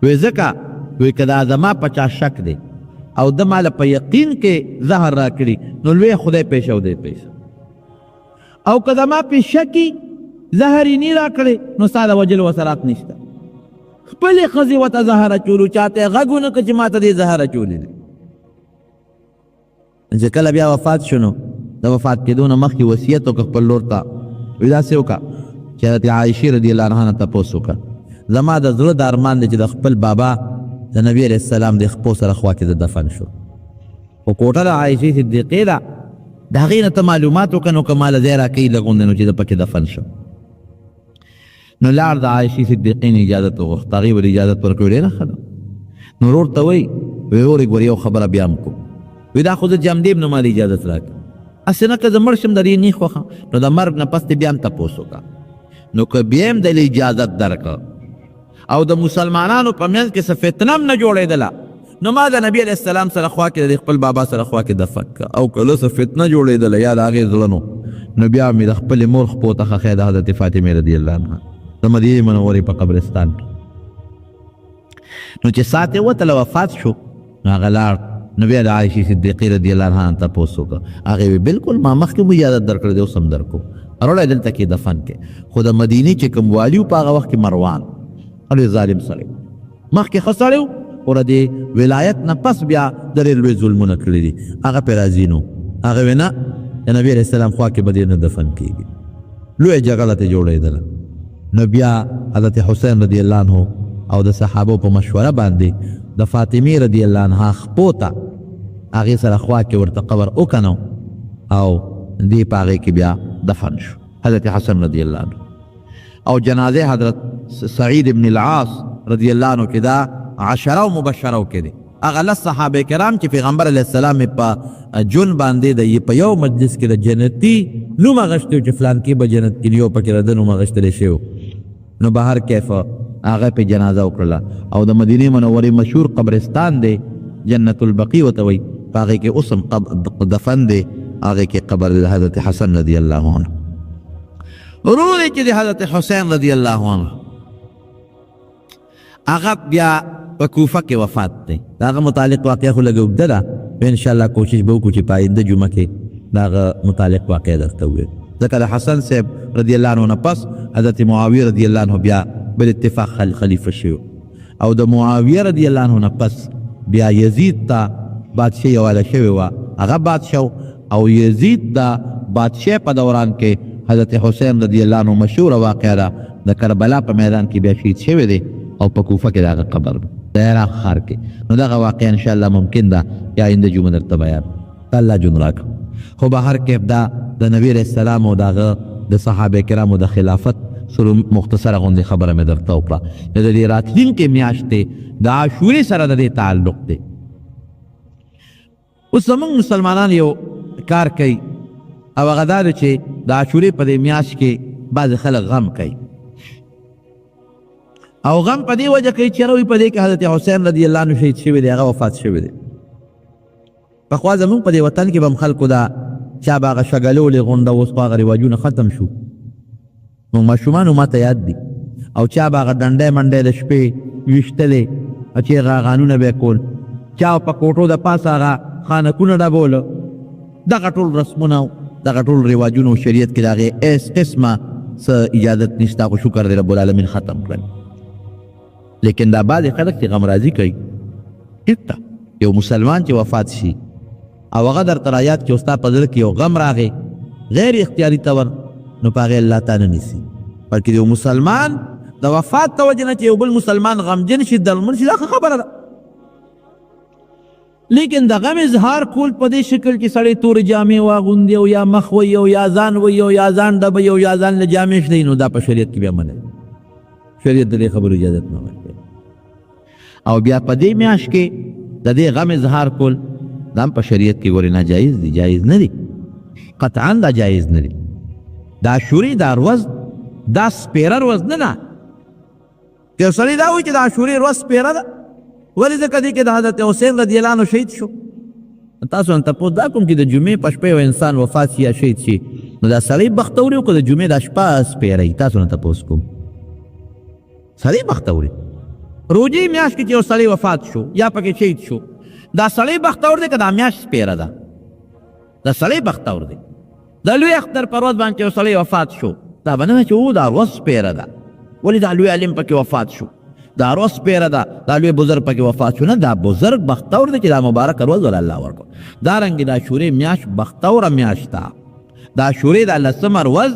وی ځکه وی که دا زما په چا شک دی او ده ماله په یقین کې زهر را کړي نو لوی خدای پیشه او دی پیشه او که زما په شکي زهر یې نه را کړی نو ستا د وجلو اثرات نشته خپلې ښځې ورته زهر اچولو چاته یې غږ ونه کړه چې ما ته دې زهر اچولی دی چې کله بیا وفات شو نو د وفات کېدو نه مخکې وصیت وکړه خپل لور ته وایي داسې وکړه چې حضرت عایشې رضی الله عنها نه تپوس وکړه زما د زړه د ارمان دی چې د خپل بابا د نبي علیه السلام د خپو سره خوا کې د دفن شو خو کوټه د عایشې صدیقې ده د هغې نه ته معلومات وکړه نو که ماله ځای راکوي لږ غوندې نو چې د پکې دفن شو نو لاړ د عایشې صدیقې نه اجازت وغوښت هغې ولې اجازت ورکړی ډېره ښه ده نو ورور ته وایي ورورې ګور یو خبره بیا هم کوم وی دا خو زه جمدېم نو ماله اجازت راکړه هسې نه که زه مړ شم د دې نه خوښه نو د مرګ نه پس دې بیا هم تپوس وکړه نو که بیا هم دله اجازت درکړه او د مسلمانانو په منځ کې څه فتنه هم نه جوړېدله نو ما د نبي علیه السلام سره خوا کې د خپل بابا سره خوا کې دفن کړه او که له څه فتنه جوړېدله یا د هغې زړه نو بیا مې د خپلې مور خپو ته ښخی د حضرت فاطمې رضی الله عنها د مدینې منورې په قبرستان کې نو چې ساعت یې وتله وفات شو نو هغه لاړ نو بیا د عایشې صدیقې رضی الله عنها نه تپوس وکړه هغې وی بلکل ما مخکې مو اجازت درکړی دی اوس هم درکو وروړی دلته کې دفن کې خو د مدینې چې کوم والي و په هغه وخت کې مروان ډېر ظالم سړی مخکې ښه سړی و خو د دې ولایت نه پس بیا د ډېر لوی ظلمونه کړي دي هغه پرې راضي نه هغه وی نه د نبي علیه السلام خوا کې به دې نه دفن کېږي لویه جګړه ترې جوړېدله نو بیا حضرت حسین رضی الله عنه او د صحابو په مشوره باندې د فاطمې رضی الله عنها خپو ته هغې سره خوا کې ورته قبر وکنو او دې په هغې کې بیا دفن شو حضرت حسن رضی الله عنه او جنازه حضرت سعید ابن العاص رضی الله عنه کې دا عشره و مبشره کې دی هغه لس صحابه کرام چې پیغمبر علیه السلام په جون باندې د په یو مجلس کې د جنتي نوم اغشتی چې فلان کې به جنت کې یو پکې د نوم اغشتلی شوی نو به هر کیف هغه په جنازه وکړله او د مدینې منورې مشهور قبرستان دی جنت البقیع ورته وایي په هغې کې اوس هم دفن دی هغې کې قبر د حضرت حسن رضی الله عنه ورور چې د حضرت حسین رضی الله عنه هغه بیا په کوفه کې وفات دی د هغه متعلق واقعه خو لږه اوږده ده انشاءالله کوشش به وکړو چې په آینده جمعه کې د هغه متعلق واقعه درته ووایو ځکه د حسن صاحب رضی الله عنه نه پس حضرت معاویه رضی الله عنه بیا بالاتفاق خلیفه شو او د معاویه رضی الله عنه نه پس بیا یزید ته بادشاهي حواله شوې وه هغه بادشاه او یزید د بادشاه په دوران کې حضرت حسین رضی الله عنه مشهوره واقعه ده د کربلا په میدان کې بیا شهید شوی دی او په کوفه کې د هغه قبر د عراق ښار کې نو دغه واقعه انشاءالله ممکن ده یا آینده جمعه درته بیان الله جون راکړه خو به هر کیف دا د نبي علیه السلام او د هغه د صحابه کرامو د خلافت سره مختصره غوندې خبره مې درته وکړه د دې راتلونکې میاشتې د عاشورې سره د دې تعلق دی اوس زموږ مسلمانان یو کار کوي او هغه دا ده چې د عاشورې په دې میاشت کې بعضې خلک غم کوي او غم په دې وجه کوي چې یاره په دې کې حضرت حسین رضی الله عنه شهید شوی دی هغه وفات شوی دی پخوا زموږ په دې وطن کې به هم خلکو دا چا به هغه شګلولې غونډه اوس خو هغه رواجونه ختم شو موږ ماشومانو ما ته یاد دي او چا به هغه ډنډی منډی د شپې ویشتلې او چې هغه غانونه به یې کول چا په کوټو د پاسه هغه خانکونه ډبوله دغه ټول رسمونه دغه ټول رواجونه شریعت کې د هغې هېڅ قسمه څه اجازت نشته خو شکر دی رب العالمین ختم کړل لیکن دا بعضې خلک چې غمرازي کوي ټیک ده یو مسلمان چې وفات شي او هغه درته رایاد چې ستا په زړه کې یو غم راغی غیر اختیاري طور نو په هغې الله تعالی نه نیسي بلکې یو مسلمان د وفات د وجې نه چې یو بل مسلمان غمجن شي درمن شي دا ښه خبره ده لیکن د غم اظهار کول په دې شکل چې سړی تورې جامې واغوندي او یا مخ وي او یا ځان وي او یا ځان ډبوي او یا ځان له جامې شلی نو دا په شریعت کې بیا منع شریعت د دې خبرو اجازت نه ورکوي او بیا په دې میاشت کې د دې غم اظهار کول دا هم په شریعت کې ګورې ناجایز دي، جایز نه دي، قطعا دا جایز نه دي. دا عاشورې دا ورځ دا سپېره ورځ نه ده. که یو سړی دا وایي چې د عاشورې ورځ سپېره ده، ولې ځکه دې کې د حضرت حسین رضی الله عنه شهید شو. تاسو نه تپوس دا کوم چې د جمعې په شپه یو انسان وفات شي یا شهید شي، نو دا سړی بختوري و که د جمعې دا شپه سپېره وي؟ تاسو نه تپوس کوم، سړی بختوري. روجې میاشت کې چې یو سړی وفات شو یا پکې شهید شو، دا سړی بختور دی که دا میاشت سپېره ده؟ دا سړی بختور دی. د لوی اختر په ورځ باندې یو سړی وفات شو، دا به نه چې او دا ورځ سپېره ده، ولې دا لوی عالم پکې وفات شو، دا ورځ سپېره ده، دا لوی بزرګ پکې وفات شو. نه، دا بزرګ بختور دی چې دا مبارکه ورځ ول الله ورکړو. دارنګې د عاشورې میاشت بختوره میاشت ده. د عاشورې دا 10مه ورځ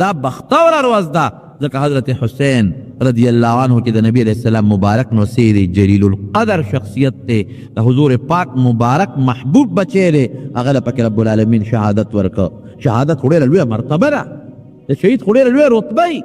دا بختوره ورځ ده، ځکه حضرت حسین رضی الله عنه چې د نبی علیہ السلام مبارک نوسیر جلیل القدر شخصیت ته، د حضور پاک مبارک محبوب بچی دی، هغه له پکې رب العالمین شهادت ورکړه. شهادت خو ډېره لویه مرتبه ده، د شهید خو ډېره لویه رتبه وي،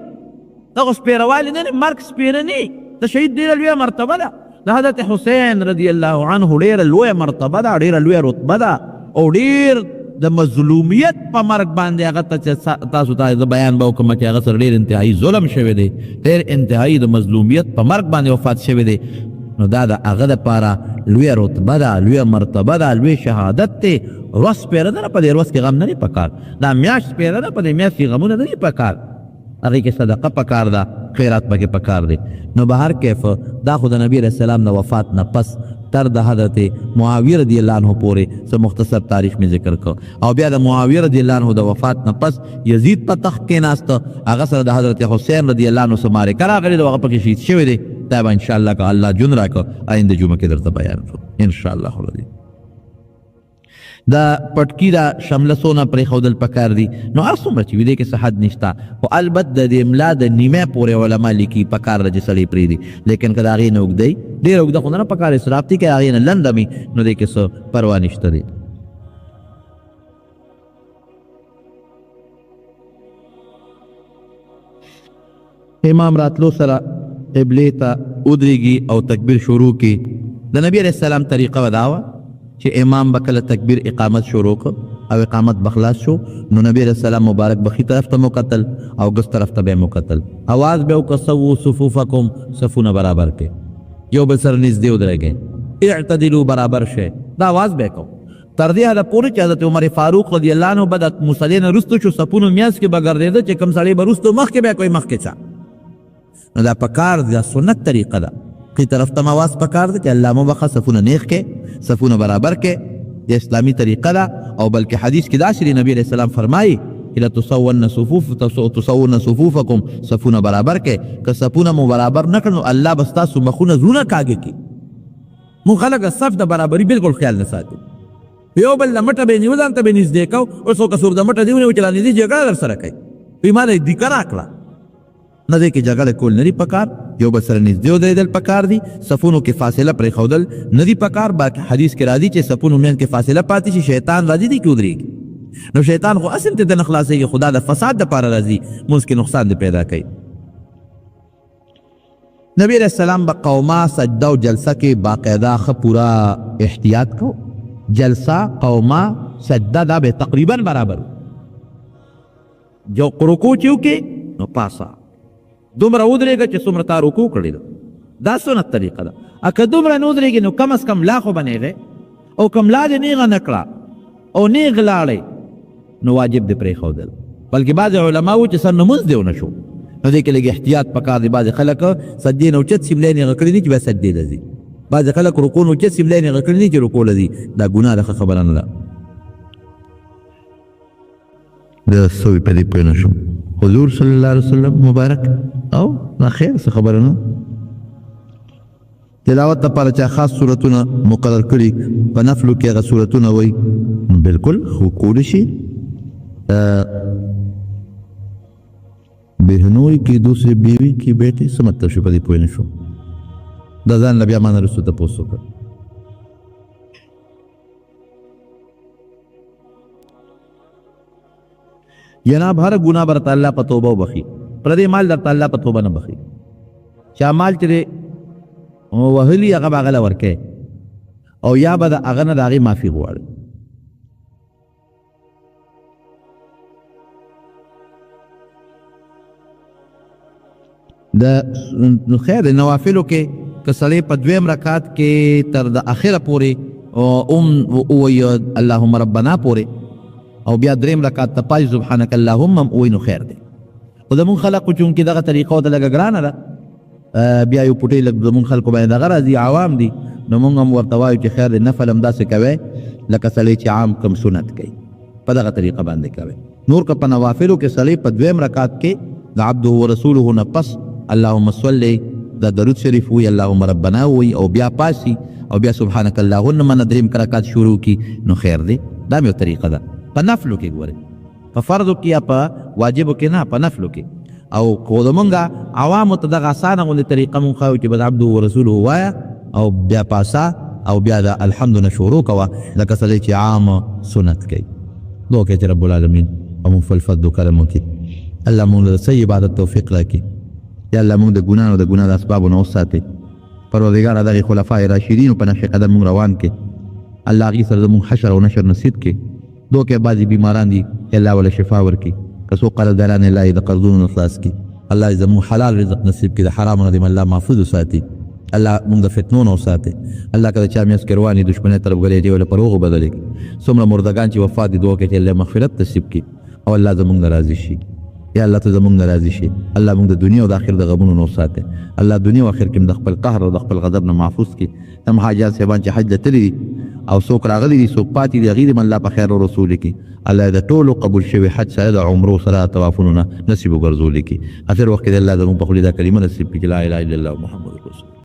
دغه سپېروالي نه دی، مرګ سپېره نه وي، د شهید ډېره لویه مرتبه ده. د حضرت حسین رضی الله عنه ډېره لویه مرتبه ده، ډېره لویه رتبه ده، او ډېر د مظلومیت په مرګ باندې هغه ته چې تاسو ته زه بیان به وکړم چې هغه سره ډېر انتهایي ظلم شوی دی، ډېر انتهایي د مظلومیت په مرګ باندې وفات شوی دی. نو دا د هغه دپاره لویه رتبه ده، لویه مرتبه ده، لوی شهادت دی. ورځ سپېره ده نه، په دې ورځ کې غم نه دی پکار. دا میاشت سپېره ده، په دې میاشت کې غمونه نه دي پکار. هغې کې صدقه پکار ده، خیرات پکې پکار دی. نو به هر کیف دا خو د نبي علیه السلام د وفات نه پس تر د حضرت معاویه رضی الله عنه پورې څه مختصر تاریخ می ذکر کړ، او بیا د معاویه رضی الله عنه د وفات نه پس یزید په تخت کېناسته، هغه سره د حضرت حسین رضی الله عنه سره معرکه راغلې ده، هغه پکې شهید شوی دی. دا به انشاءالله که الله جون راکړه آینده جمعه کې درته بیان کړو انشاءالله العظیم. دا پټکی دا شمله څونه پرېښودل پکار دي، نو هر څومره چې وي دې کې څه حد نشته، خو البته د دې املا د نیمه پورې علما لیکي پکار ده چې سړی پرېږدي، لیکن که د هغې نه اوږده وي، ډېره اوږده خو نه پکار، اسراف دي، که هغې نه لنډه وي نو دې کې څه پروا نشته دی. امام راتلو سره قبلې ته ودرېږي او تکبیر شروع کړي. د نبي علیه السلام طریقه به دا وه چې امام به کله تکبیر اقامت شروع کړ او اقامت بخلاص شو، نو نبی علیہ السلام مبارک بخی طرف ته مقتل او ګس طرف ته به مقتل، आवाज به وکړه سووا صفوفکم، صفونه برابر کې، یو بل سره نږدې ودرېږئ، اعتدلوا برابر شئ، دا आवाज به کو. تر دې حده پورې چې حضرت عمر فاروق رضی الله عنه به د مصلي نه وروسته شو، صفونو میانځ کې به ګرځېده چې کوم سړی به وروسته مخکې به کوي مخکې چا. نو دا پکار دا سنت طریقه ده، کی طرف ته आवाज پکار ده چې الله مبخه صفونه نیغ کې، صفونه برابر کې، د اسلامي طریقه ده. او بلکې حدیث کې دا شری نبی علیہ السلام فرمایي الا تصون صفوفکم، صفونه برابر کې، که صفونه مو برابر نه کړ نو الله به ستاسو مخونه زړونه کاږي کی. مونږ خلک د صف د برابري بالکل خیال نه ساتو، یو بل د مټه به نیو ځان ته به نږدې کو، اوس خو کسور د مټه دی ونیو چې لا نږدې جګړه در سره کوي، وایي ما دې دیکه راکړه. نه دی کې جګړه کول نه دي پکار، یو بل سره نږدې ودرېدل پکار دي، صفونو کې فاصله پرېښودل نه دي پکار. باقي حدیث کې راځي چې صفونو میان کې فاصله پاتې شي شیطان راځي دی کې ودرېږي، نو شیطان خو اصل ته نه خلاصېږي، خدا د فساد دپاره راځي، مونځ کې نقصان دې پیدا کوي. نبی علیہ السلام به قوما سجده او جلسه کې باقاعده ښه پورا احتیاط کو، جلسه قوما سجده دا به تقریبا برابر، جو رکوع چې وکړې نو پاسه دومره ودرېږه چې څومره تا رکوع کړې ده، دا سنت طریقه ده. که دومره نه ودرېږي نو کم از کم لا خو به نیغې، او کم لا دې نیغه نه کړه او نیغ لاړې نو واجب دې پرېښودل. بلکې بعضې علما وو چې سر لمونځ دې ونه شو، نو دې کې لږ احتیاط پکار دی. بعضې خلک سجدې نه اوچت سیملی نیغه کړي دي چې بیا سجدې ته ځي، بعضې خلک رکوع نه اوچت سیملی نیغه کړي دي چې رکوع له ځي، دا ګناه ده، ښه خبره نه ده. د سوي په دې پوه نه شوم، حضور صلی الله علیه وسلم مبارک او نا خیر څه خبره نه. تلاوت لپاره چا خاص صورتونه مقرر کړي په نفلو کې هغه صورتونه وایي بالکل خو کولی شي. بهنوی کی دوسری بیوی کی بیٹی څه مطلب شو په دې پوه نه شو، دا ځان له بیا ما نه وروسته تپوس وکړه. جناب هر ګناه برته الله په توبه وبخي، پردې مال درته الله په توبه نه بخي. چا مال چې وهلی هغه به هغه له ورکوې او یا به د هغه نه د هغې معافي غواړي. د خیر د نوافلو کې که سړی په دویم رکعت کې تر د اخره پورې ووایي اللهم ربنا پورې او بیا دریم رکعت ته پای سبحانک اللهم هم ووایي نو خیر دی. خو زمونږ خلقو چونکې دغه طریقه ورته لږه ګرانه ده، بیا یو پوټی لږ زمونږ خلکو باندې دغه راځي، عوام دي، نو مونږ هم ورته وایو چې خیر دی نفل هم داسې کوی لکه سړی چې عام کم سنت کوي په دغه طریقه باندې کوي. نور که په نوافلو کې سړی په دویم رکعت کې د عبده ورسوله نه پس اللهم صلی دا درود شریف وی اللهم ربنا وی او بیا پاسی او بیا سبحانک اللهم من دریم رکعت شروع کی نو خیر دی. دا یو طریقه ده په نفلو کې ګوره، په فرضو کې یا په واجبو کې نه، په نفلو کې. او کو زمونږ عوامو ته دغه اسانه غوندې طریقه مونږ ښایو چې بس عبده ورسوله ووایه او بیا پاسه او بیا د الحمد نه شروع کوه لکه سړی چې عام سنت کوي. دعا کوي چې رب العالمین موږ په الفضل کرم وکړي، الله موږ له صحیح عبادت توفیق راکړي، یا الله موږ د ګناه او د ګناه د اسبابو نه وساتي. پروردګاره دغې خلفای راشدینو په نقش قدم موږ روان کړي، الله هغې سره زموږ حشر او نشر نصیب کړي. دعا کوي بعضې بیماران دي الله وله شفا ورکړي، که څوک قرضداران الله یې د قرضونو نه خلاص کړي، الله یې زموږ حلال رزق نصیب کړي، د حرامو نه دې الله محفوظ وساتي، الله موږ د فتنو نه وساتي. الله که د چا میاس کې روانې دښمنۍ طرفګرۍ دي وله پر هغو بدلې کړي. څومره مردګان چې وفات دي دعا کوي چې الله مغفرت نصیب کړي او الله زموږ نه راضي شي. یا الله ته زمونږ نه راضي شي، الله موږ د دنیا او د آخر د غمونو نه وساتي، الله دنیا او آخر کې د خپل قهر او د خپل غضب نه محفوظ کړي. تم حاجیان صاحبان چې حج ته تللي دي او څوک راغلي دي څوک پاتې دي هغې دې الله په خیر او رسول کړي، الله د ټولو قبول شوي حج سره د عمرو سره طوافونو نه نصیب وګرځولی کړي. اخر وخت کې د الله زموږ په خولې دا کلمه نصیب کړي چې لا اله الا الله محمد رسول